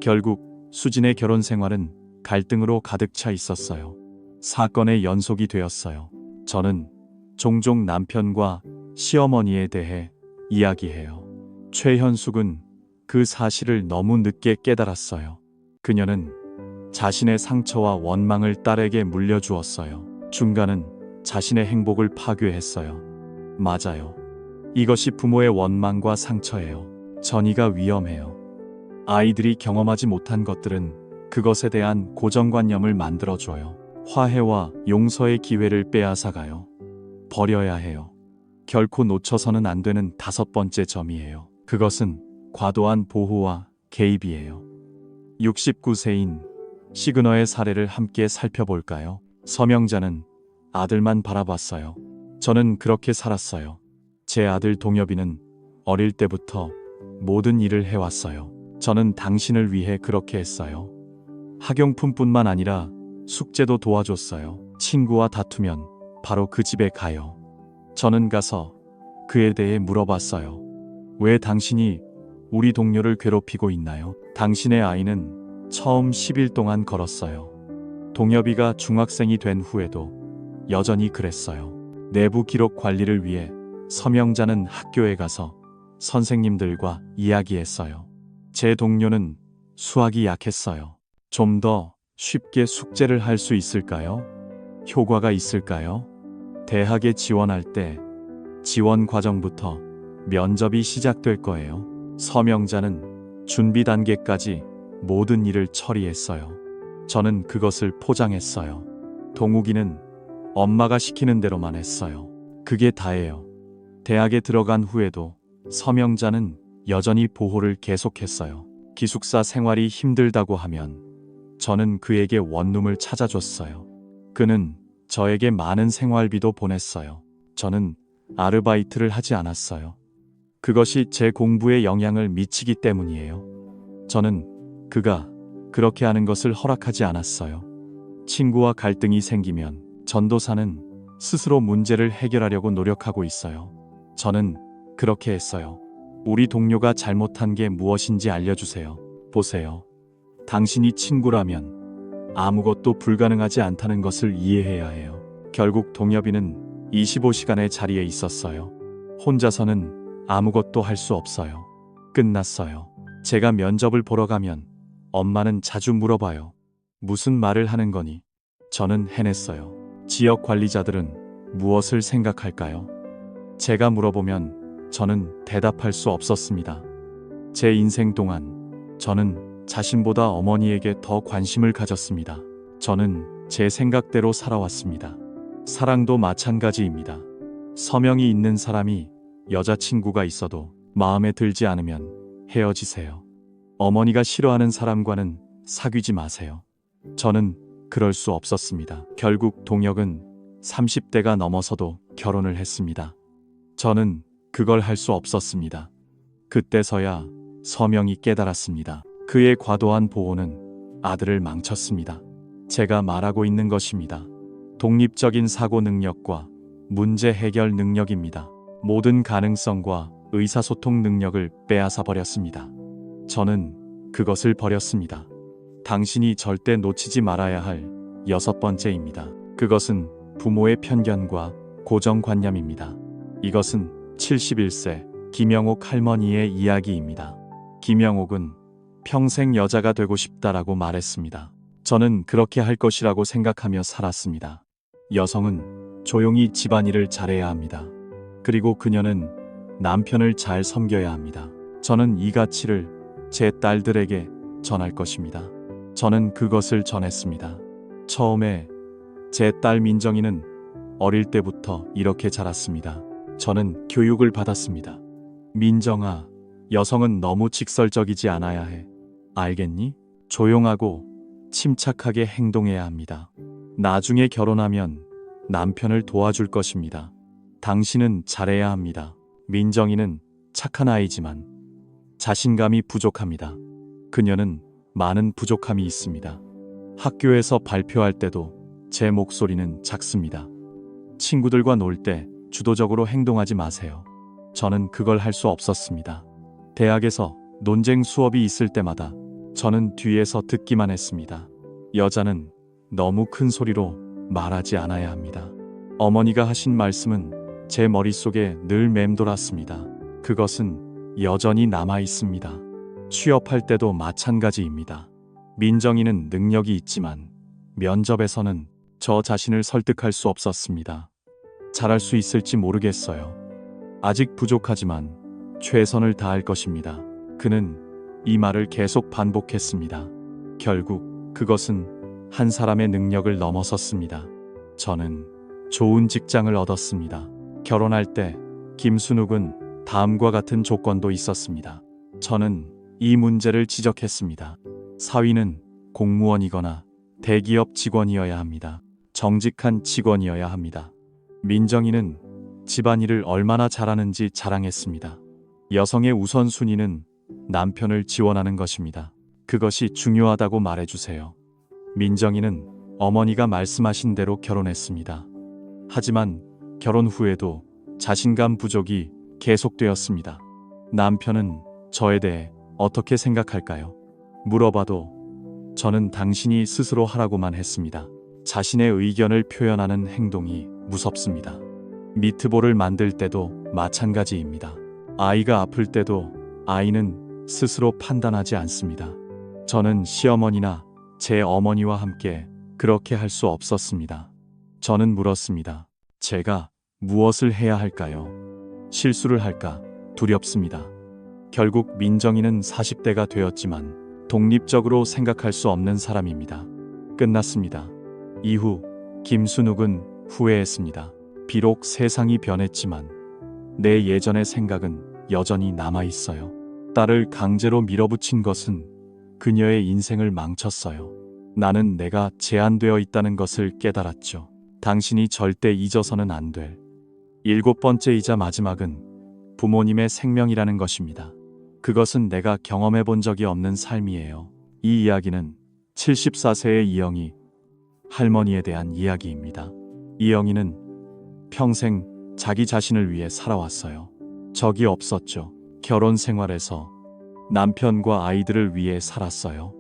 결국 수진의 결혼 생활은 갈등으로 가득 차 있었어요. 사건의 연속이 되었어요. 저는 종종 남편과 시어머니에 대해 이야기해요. 최현숙은 그 사실을 너무 늦게 깨달았어요. 그녀는 자신의 상처와 원망을 딸에게 물려주었어요. 중간은 자신의 행복을 파괴했어요. 맞아요. 이것이 부모의 원망과 상처예요. 전이가 위험해요. 아이들이 경험하지 못한 것들은 그것에 대한 고정관념을 만들어줘요. 화해와 용서의 기회를 빼앗아가요. 버려야 해요. 결코 놓쳐서는 안 되는 5번째 점이에요. 그것은 과도한 보호와 개입이에요. 69세인 시그너의 사례를 함께 살펴볼까요? 서명자는 아들만 바라봤어요. 저는 그렇게 살았어요. 제 아들 동엽이는 어릴 때부터 모든 일을 해왔어요. 저는 당신을 위해 그렇게 했어요. 학용품뿐만 아니라 숙제도 도와줬어요. 친구와 다투면 바로 그 집에 가요. 저는 가서 그에 대해 물어봤어요. 왜 당신이 우리 동료를 괴롭히고 있나요? 당신의 아이는 처음 10일 동안 걸었어요. 동엽이가 중학생이 된 후에도 여전히 그랬어요. 내부 기록 관리를 위해 서명자는 학교에 가서 선생님들과 이야기했어요. 제 동료는 수학이 약했어요. 좀 더 쉽게 숙제를 할 수 있을까요? 효과가 있을까요? 대학에 지원할 때 지원 과정부터 면접이 시작될 거예요. 서명자는 준비 단계까지 모든 일을 처리했어요. 저는 그것을 포장했어요. 동욱이는 엄마가 시키는 대로만 했어요. 그게 다예요. 대학에 들어간 후에도 서명자는 여전히 보호를 계속했어요. 기숙사 생활이 힘들다고 하면 저는 그에게 원룸을 찾아줬어요. 그는 저에게 많은 생활비도 보냈어요. 저는 아르바이트를 하지 않았어요. 그것이 제 공부에 영향을 미치기 때문이에요. 저는 그가 그렇게 하는 것을 허락하지 않았어요. 친구와 갈등이 생기면 전도사는 스스로 문제를 해결하려고 노력하고 있어요. 저는 그렇게 했어요. 우리 동료가 잘못한 게 무엇인지 알려주세요. 보세요. 당신이 친구라면 아무것도 불가능하지 않다는 것을 이해해야 해요. 결국 동엽이는 25시간의 자리에 있었어요. 혼자서는 아무것도 할 수 없어요. 끝났어요. 제가 면접을 보러 가면 엄마는 자주 물어봐요. 무슨 말을 하는 거니? 저는 해냈어요. 지역 관리자들은 무엇을 생각할까요? 제가 물어보면 저는 대답할 수 없었습니다. 제 인생 동안 저는 자신보다 어머니에게 더 관심을 가졌습니다. 저는 제 생각대로 살아왔습니다. 사랑도 마찬가지입니다. 서명이 있는 사람이 여자친구가 있어도 마음에 들지 않으면 헤어지세요. 어머니가 싫어하는 사람과는 사귀지 마세요. 저는 그럴 수 없었습니다. 결국 동혁은 30대가 넘어서도 결혼을 했습니다. 저는 그걸 할 수 없었습니다. 그때서야 서명이 깨달았습니다. 그의 과도한 보호는 아들을 망쳤습니다. 제가 말하고 있는 것입니다. 독립적인 사고 능력과 문제 해결 능력입니다. 모든 가능성과 의사소통 능력을 빼앗아 버렸습니다. 저는 그것을 버렸습니다. 당신이 절대 놓치지 말아야 할 6번째입니다. 그것은 부모의 편견과 고정관념입니다. 이것은 71세 김영옥 할머니의 이야기입니다. 김영옥은 평생 여자가 되고 싶다라고 말했습니다. 저는 그렇게 할 것이라고 생각하며 살았습니다. 여성은 조용히 집안일을 잘해야 합니다. 그리고 그녀는 남편을 잘 섬겨야 합니다. 저는 이 가치를 제 딸들에게 전할 것입니다. 저는 그것을 전했습니다. 처음에 제 딸 민정이는 어릴 때부터 이렇게 자랐습니다. 저는 교육을 받았습니다. 민정아, 여성은 너무 직설적이지 않아야 해. 알겠니? 조용하고 침착하게 행동해야 합니다. 나중에 결혼하면 남편을 도와줄 것입니다. 당신은 잘해야 합니다. 민정이는 착한 아이지만 자신감이 부족합니다. 그녀는 많은 부족함이 있습니다. 학교에서 발표할 때도 제 목소리는 작습니다. 친구들과 놀 때 주도적으로 행동하지 마세요. 저는 그걸 할 수 없었습니다. 대학에서 논쟁 수업이 있을 때마다 저는 뒤에서 듣기만 했습니다. 여자는 너무 큰 소리로 말하지 않아야 합니다. 어머니가 하신 말씀은 제 머릿속에 늘 맴돌았습니다. 그것은 여전히 남아 있습니다. 취업할 때도 마찬가지입니다. 민정이는 능력이 있지만 면접에서는 저 자신을 설득할 수 없었습니다. 잘할 수 있을지 모르겠어요. 아직 부족하지만 최선을 다할 것입니다. 그는 이 말을 계속 반복했습니다. 결국 그것은 한 사람의 능력을 넘어섰습니다. 저는 좋은 직장을 얻었습니다. 결혼할 때 김순욱은 다음과 같은 조건도 있었습니다. 저는 이 문제를 지적했습니다. 사위는 공무원이거나 대기업 직원이어야 합니다. 정직한 직원이어야 합니다. 민정이는 집안일을 얼마나 잘하는지 자랑했습니다. 여성의 우선순위는 남편을 지원하는 것입니다. 그것이 중요하다고 말해주세요. 민정이는 어머니가 말씀하신 대로 결혼했습니다. 하지만 결혼 후에도 자신감 부족이 계속되었습니다. 남편은 저에 대해 어떻게 생각할까요? 물어봐도 저는 당신이 스스로 하라고만 했습니다. 자신의 의견을 표현하는 행동이 무섭습니다. 미트볼을 만들 때도 마찬가지입니다. 아이가 아플 때도 아이는 스스로 판단하지 않습니다. 저는 시어머니나 제 어머니와 함께 그렇게 할 수 없었습니다. 저는 물었습니다. 제가 무엇을 해야 할까요? 실수를 할까 두렵습니다. 결국 민정이는 40대가 되었지만 독립적으로 생각할 수 없는 사람입니다. 끝났습니다. 이후 김순욱은 후회했습니다. 비록 세상이 변했지만 내 예전의 생각은 여전히 남아 있어요. 딸을 강제로 밀어붙인 것은 그녀의 인생을 망쳤어요. 나는 내가 제한되어 있다는 것을 깨달았죠. 당신이 절대 잊어서는 안 될 7번째이자 마지막은 부모님의 생명이라는 것입니다. 그것은 내가 경험해 본 적이 없는 삶이에요. 이 이야기는 74세의 이영희 할머니에 대한 이야기입니다. 이영희는 평생 자기 자신을 위해 살아왔어요. 적이 없었죠. 결혼 생활에서 남편과 아이들을 위해 살았어요.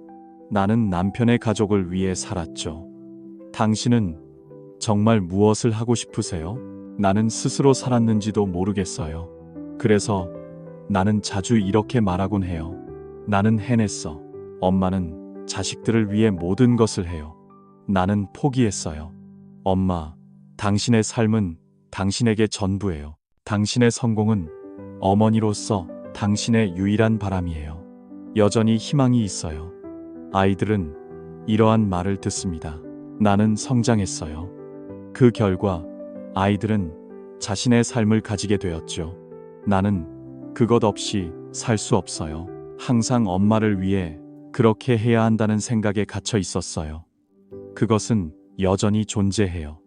나는 남편의 가족을 위해 살았죠. 당신은 정말 무엇을 하고 싶으세요? 나는 스스로 살았는지도 모르겠어요. 그래서 나는 자주 이렇게 말하곤 해요. 나는 해냈어. 엄마는 자식들을 위해 모든 것을 해요. 나는 포기했어요. 엄마, 당신의 삶은 당신에게 전부예요. 당신의 성공은 어머니로서 당신의 유일한 바람이에요. 여전히 희망이 있어요. 아이들은 이러한 말을 듣습니다. 나는 성장했어요. 그 결과 아이들은 자신의 삶을 가지게 되었죠. 나는 그것 없이 살 수 없어요. 항상 엄마를 위해 그렇게 해야 한다는 생각에 갇혀 있었어요. 그것은 여전히 존재해요.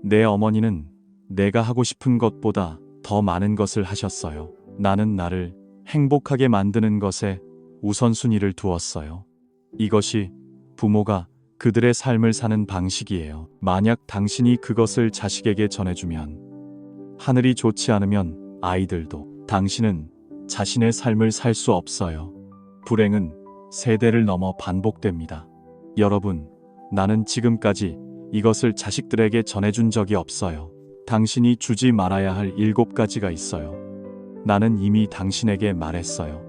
내 어머니는 내가 하고 싶은 것보다 더 많은 것을 하셨어요. 나는 나를 행복하게 만드는 것에 우선순위를 두었어요. 이것이 부모가 그들의 삶을 사는 방식이에요. 만약 당신이 그것을 자식에게 전해주면, 하늘이 좋지 않으면 아이들도, 당신은 자신의 삶을 살 수 없어요. 불행은 세대를 넘어 반복됩니다. 여러분, 나는 지금까지 이것을 자식들에게 전해준 적이 없어요. 당신이 주지 말아야 할 7가지가 있어요. 나는 이미 당신에게 말했어요.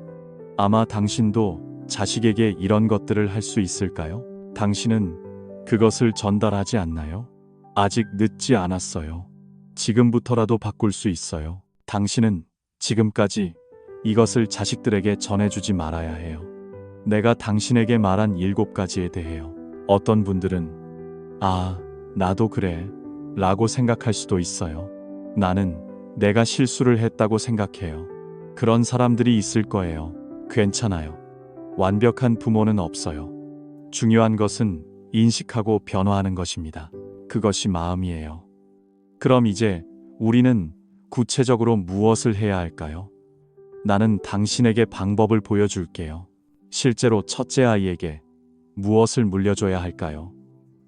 아마 당신도 자식에게 이런 것들을 할 수 있을까요? 당신은 그것을 전달하지 않나요? 아직 늦지 않았어요. 지금부터라도 바꿀 수 있어요. 당신은 지금까지 이것을 자식들에게 전해주지 말아야 해요. 내가 당신에게 말한 7가지에 대해요. 어떤 분들은 나도 그래 라고 생각할 수도 있어요. 나는 내가 실수를 했다고 생각해요. 그런 사람들이 있을 거예요. 괜찮아요. 완벽한 부모는 없어요. 중요한 것은 인식하고 변화하는 것입니다. 그것이 마음이에요. 그럼 이제 우리는 구체적으로 무엇을 해야 할까요? 나는 당신에게 방법을 보여줄게요. 실제로 첫째 아이에게 무엇을 물려줘야 할까요?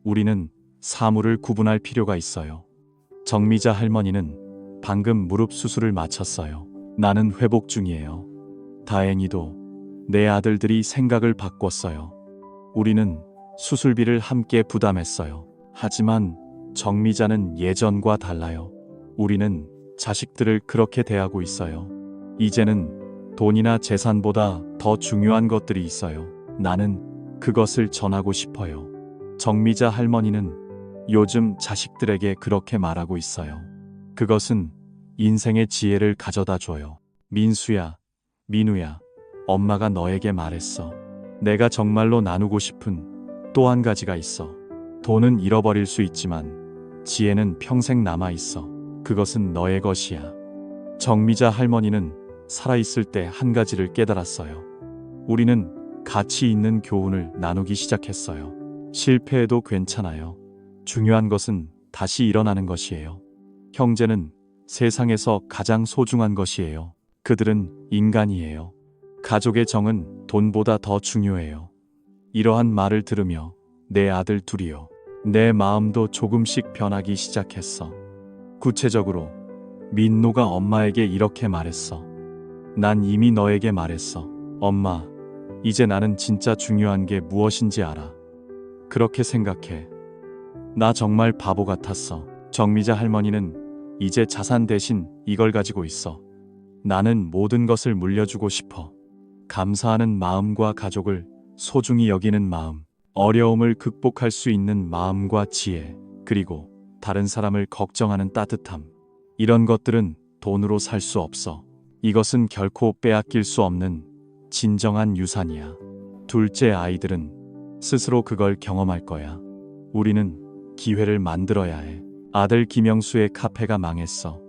우리는 사물을 구분할 필요가 있어요. 정미자 할머니는 방금 무릎 수술을 마쳤어요. 나는 회복 중이에요. 다행히도 내 아들들이 생각을 바꿨어요. 우리는 수술비를 함께 부담했어요. 하지만 정미자는 예전과 달라요. 우리는 자식들을 그렇게 대하고 있어요. 이제는 돈이나 재산보다 더 중요한 것들이 있어요. 나는 그것을 전하고 싶어요. 정미자 할머니는 요즘 자식들에게 그렇게 말하고 있어요. 그것은 인생의 지혜를 가져다 줘요. 민수야, 민우야, 엄마가 너에게 말했어. 내가 정말로 나누고 싶은 또 한 가지가 있어. 돈은 잃어버릴 수 있지만 지혜는 평생 남아있어. 그것은 너의 것이야. 정미자 할머니는 살아있을 때 한 가지를 깨달았어요. 우리는 가치 있는 교훈을 나누기 시작했어요. 실패해도 괜찮아요. 중요한 것은 다시 일어나는 것이에요. 형제는 세상에서 가장 소중한 것이에요. 그들은 인간이에요. 가족의 정은 돈보다 더 중요해요. 이러한 말을 들으며 내 아들 둘이요. 내 마음도 조금씩 변하기 시작했어. 구체적으로 민노가 엄마에게 이렇게 말했어. 난 이미 너에게 말했어. 엄마, 이제 나는 진짜 중요한 게 무엇인지 알아. 그렇게 생각해. 나 정말 바보 같았어. 정미자 할머니는 이제 자산 대신 이걸 가지고 있어. 나는 모든 것을 물려주고 싶어. 감사하는 마음과 가족을 소중히 여기는 마음, 어려움을 극복할 수 있는 마음과 지혜, 그리고 다른 사람을 걱정하는 따뜻함. 이런 것들은 돈으로 살 수 없어. 이것은 결코 빼앗길 수 없는 진정한 유산이야. 둘째 아이들은 스스로 그걸 경험할 거야. 우리는 기회를 만들어야 해. 아들 김영수의 카페가 망했어.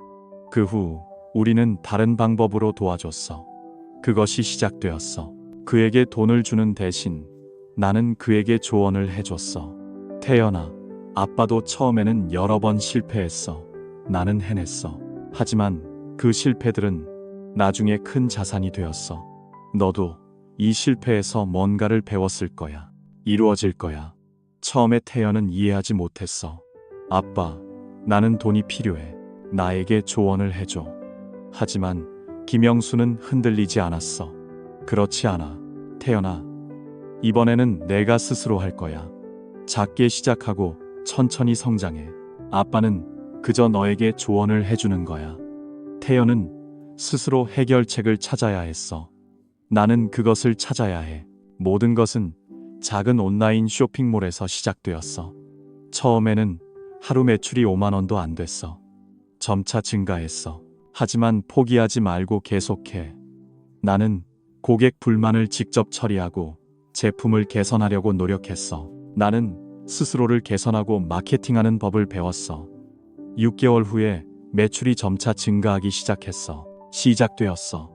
그 후 우리는 다른 방법으로 도와줬어. 그것이 시작되었어. 그에게 돈을 주는 대신 나는 그에게 조언을 해줬어. 태연아, 아빠도 처음에는 여러 번 실패했어. 나는 해냈어. 하지만 그 실패들은 나중에 큰 자산이 되었어. 너도 이 실패에서 뭔가를 배웠을 거야. 이루어질 거야. 처음에 태연은 이해하지 못했어. 아빠, 나는 돈이 필요해. 나에게 조언을 해줘. 하지만 김영수는 흔들리지 않았어. 그렇지 않아. 태연아, 이번에는 내가 스스로 할 거야. 작게 시작하고 천천히 성장해. 아빠는 그저 너에게 조언을 해주는 거야. 태연은 스스로 해결책을 찾아야 했어. 나는 그것을 찾아야 해. 모든 것은 작은 온라인 쇼핑몰에서 시작되었어. 처음에는 하루 매출이 5만 원도 안 됐어. 점차 증가했어. 하지만 포기하지 말고 계속해. 나는 고객 불만을 직접 처리하고 제품을 개선하려고 노력했어. 나는 스스로를 개선하고 마케팅하는 법을 배웠어. 6개월 후에 매출이 점차 증가하기 시작되었어.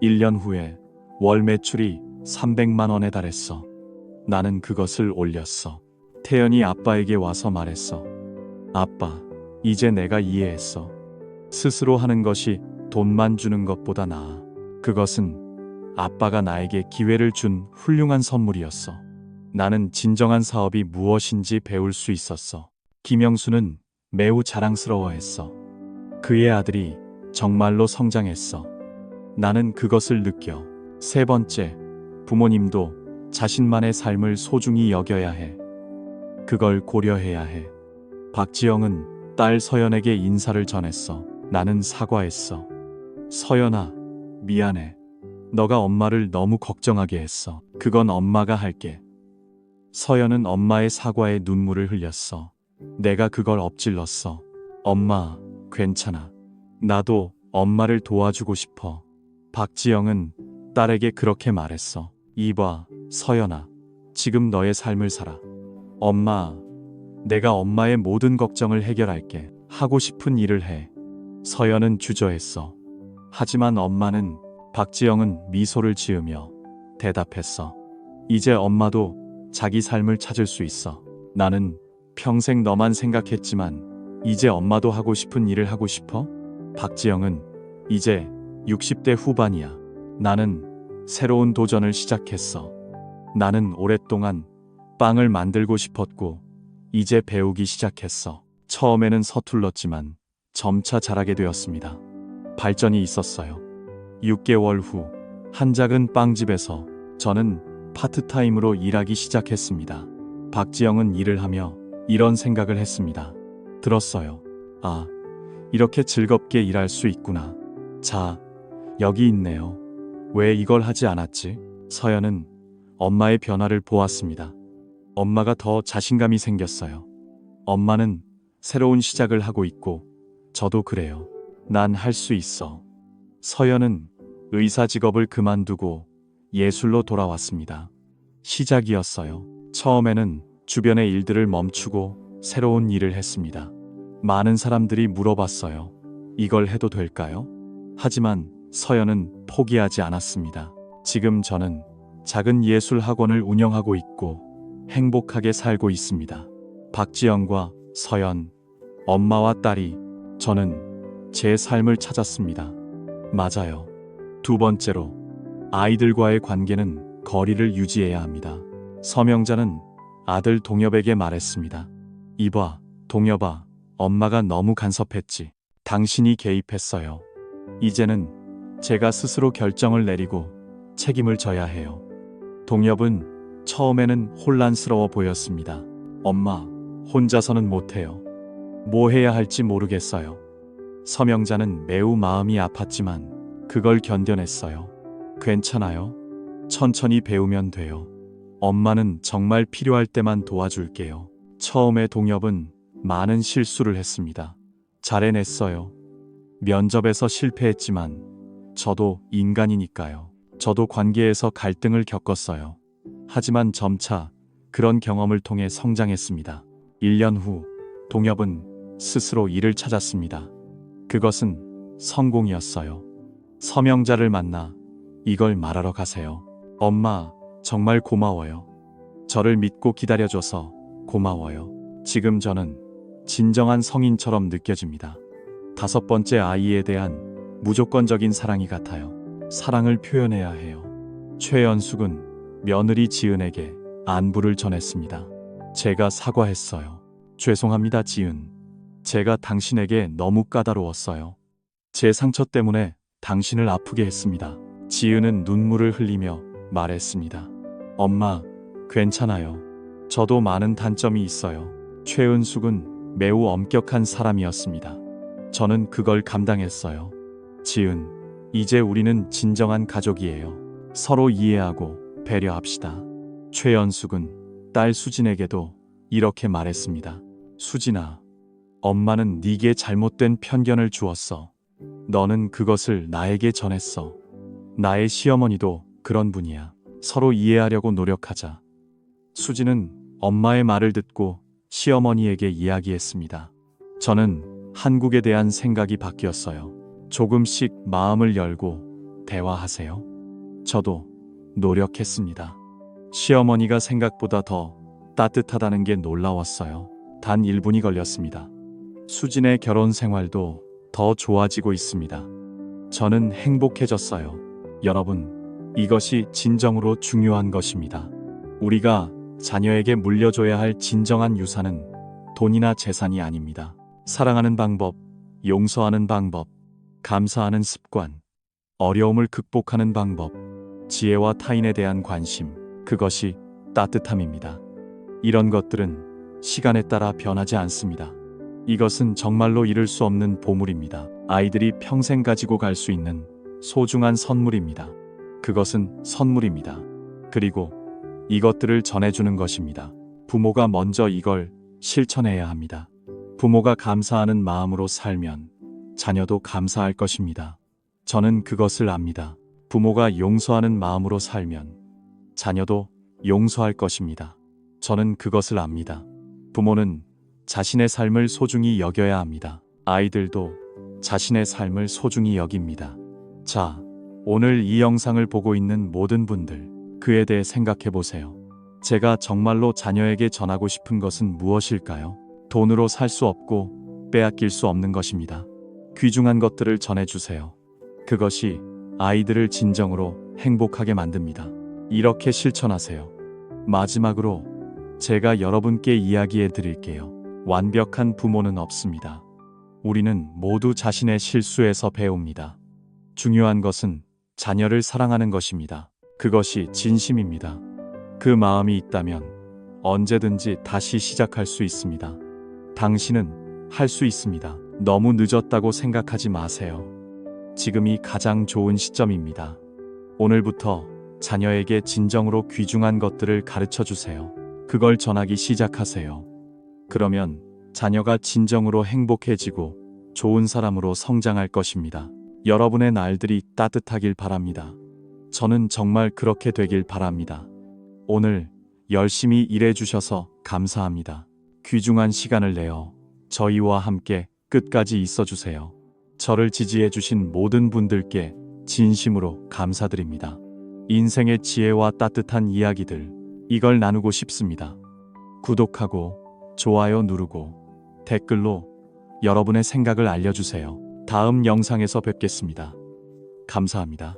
1년 후에 월 매출이 300만 원에 달했어. 나는 그것을 올렸어. 태연이 아빠에게 와서 말했어. 아빠, 이제 내가 이해했어. 스스로 하는 것이 돈만 주는 것보다 나아. 그것은 아빠가 나에게 기회를 준 훌륭한 선물이었어. 나는 진정한 사업이 무엇인지 배울 수 있었어. 김영수는 매우 자랑스러워했어. 그의 아들이 정말로 성장했어. 나는 그것을 느껴. 세 번째, 부모님도 자신만의 삶을 소중히 여겨야 해. 그걸 고려해야 해. 박지영은 딸 서연에게 인사를 전했어. 나는 사과했어. 서연아, 미안해. 너가 엄마를 너무 걱정하게 했어. 그건 엄마가 할게. 서연은 엄마의 사과에 눈물을 흘렸어. 내가 그걸 엎질렀어. 엄마, 괜찮아. 나도 엄마를 도와주고 싶어. 박지영은 딸에게 그렇게 말했어. 이봐, 서연아. 지금 너의 삶을 살아. 엄마, 내가 엄마의 모든 걱정을 해결할게. 하고 싶은 일을 해. 서연은 주저했어. 하지만 엄마는 박지영은 미소를 지으며 대답했어. 이제 엄마도 자기 삶을 찾을 수 있어. 나는 평생 너만 생각했지만 이제 엄마도 하고 싶은 일을 하고 싶어? 박지영은 이제 60대 후반이야. 나는 새로운 도전을 시작했어. 나는 오랫동안 빵을 만들고 싶었고 이제 배우기 시작했어. 처음에는 서툴렀지만 점차 잘하게 되었습니다. 발전이 있었어요. 6개월 후 한 작은 빵집에서 저는 파트타임으로 일하기 시작했습니다. 박지영은 일을 하며 이런 생각을 했습니다. 들었어요. 아, 이렇게 즐겁게 일할 수 있구나. 자, 여기 있네요. 왜 이걸 하지 않았지? 서연은 엄마의 변화를 보았습니다. 엄마가 더 자신감이 생겼어요. 엄마는 새로운 시작을 하고 있고 저도 그래요. 난 할 수 있어. 서연은 의사 직업을 그만두고 예술로 돌아왔습니다. 시작이었어요. 처음에는 주변의 일들을 멈추고 새로운 일을 했습니다. 많은 사람들이 물어봤어요. 이걸 해도 될까요? 하지만 서연은 포기하지 않았습니다. 지금 저는 작은 예술 학원을 운영하고 있고 행복하게 살고 있습니다. 박지영과 서연, 엄마와 딸이 저는 제 삶을 찾았습니다. 맞아요. 두 번째로, 아이들과의 관계는 거리를 유지해야 합니다. 서명자는 아들 동엽에게 말했습니다. 이봐, 동엽아, 엄마가 너무 간섭했지. 당신이 개입했어요. 이제는 제가 스스로 결정을 내리고 책임을 져야 해요. 동엽은 처음에는 혼란스러워 보였습니다. 엄마, 혼자서는 못해요. 뭐 해야 할지 모르겠어요. 서명자는 매우 마음이 아팠지만 그걸 견뎌냈어요. 괜찮아요. 천천히 배우면 돼요. 엄마는 정말 필요할 때만 도와줄게요. 처음에 동엽은 많은 실수를 했습니다. 잘 해냈어요. 면접에서 실패했지만 저도 인간이니까요. 저도 관계에서 갈등을 겪었어요. 하지만 점차 그런 경험을 통해 성장했습니다. 1년 후 동엽은 스스로 일을 찾았습니다. 그것은 성공이었어요. 서명자를 만나 이걸 말하러 가세요. 엄마, 정말 고마워요. 저를 믿고 기다려줘서 고마워요. 지금 저는 진정한 성인처럼 느껴집니다. 5번째 아이에 대한 무조건적인 사랑이 같아요. 사랑을 표현해야 해요. 최연숙은 며느리 지은에게 안부를 전했습니다. 제가 사과했어요. 죄송합니다, 지은. 제가 당신에게 너무 까다로웠어요. 제 상처 때문에 당신을 아프게 했습니다. 지은은 눈물을 흘리며 말했습니다. 엄마, 괜찮아요. 저도 많은 단점이 있어요. 최은숙은 매우 엄격한 사람이었습니다. 저는 그걸 감당했어요. 지은, 이제 우리는 진정한 가족이에요. 서로 이해하고 배려합시다. 최연숙은 딸 수진에게도 이렇게 말했습니다. 수진아, 엄마는 네게 잘못된 편견을 주었어. 너는 그것을 나에게 전했어. 나의 시어머니도 그런 분이야. 서로 이해하려고 노력하자. 수진은 엄마의 말을 듣고 시어머니에게 이야기했습니다. 저는 한국에 대한 생각이 바뀌었어요. 조금씩 마음을 열고 대화하세요. 저도 노력했습니다. 시어머니가 생각보다 더 따뜻하다는 게 놀라웠어요. 단 1분이 걸렸습니다. 수진의 결혼 생활도 더 좋아지고 있습니다. 저는 행복해졌어요. 여러분, 이것이 진정으로 중요한 것입니다. 우리가 자녀에게 물려줘야 할 진정한 유산은 돈이나 재산이 아닙니다. 사랑하는 방법, 용서하는 방법, 감사하는 습관, 어려움을 극복하는 방법, 지혜와 타인에 대한 관심, 그것이 따뜻함입니다. 이런 것들은 시간에 따라 변하지 않습니다. 이것은 정말로 잃을 수 없는 보물입니다. 아이들이 평생 가지고 갈 수 있는 소중한 선물입니다. 그것은 선물입니다. 그리고 이것들을 전해주는 것입니다. 부모가 먼저 이걸 실천해야 합니다. 부모가 감사하는 마음으로 살면 자녀도 감사할 것입니다. 저는 그것을 압니다. 부모가 용서하는 마음으로 살면 자녀도 용서할 것입니다. 저는 그것을 압니다. 부모는 자신의 삶을 소중히 여겨야 합니다. 아이들도 자신의 삶을 소중히 여깁니다. 자, 오늘 이 영상을 보고 있는 모든 분들, 그에 대해 생각해 보세요. 제가 정말로 자녀에게 전하고 싶은 것은 무엇일까요? 돈으로 살 수 없고 빼앗길 수 없는 것입니다. 귀중한 것들을 전해주세요. 그것이 아이들을 진정으로 행복하게 만듭니다. 이렇게 실천하세요. 마지막으로 제가 여러분께 이야기해 드릴게요. 완벽한 부모는 없습니다. 우리는 모두 자신의 실수에서 배웁니다. 중요한 것은 자녀를 사랑하는 것입니다. 그것이 진심입니다. 그 마음이 있다면 언제든지 다시 시작할 수 있습니다. 당신은 할 수 있습니다. 너무 늦었다고 생각하지 마세요. 지금이 가장 좋은 시점입니다. 오늘부터 자녀에게 진정으로 귀중한 것들을 가르쳐 주세요. 그걸 전하기 시작하세요. 그러면 자녀가 진정으로 행복해지고 좋은 사람으로 성장할 것입니다. 여러분의 날들이 따뜻하길 바랍니다. 저는 정말 그렇게 되길 바랍니다. 오늘 열심히 일해 주셔서 감사합니다. 귀중한 시간을 내어 저희와 함께 끝까지 있어 주세요. 저를 지지해 주신 모든 분들께 진심으로 감사드립니다. 인생의 지혜와 따뜻한 이야기들, 이걸 나누고 싶습니다. 구독하고 좋아요 누르고 댓글로 여러분의 생각을 알려주세요. 다음 영상에서 뵙겠습니다. 감사합니다.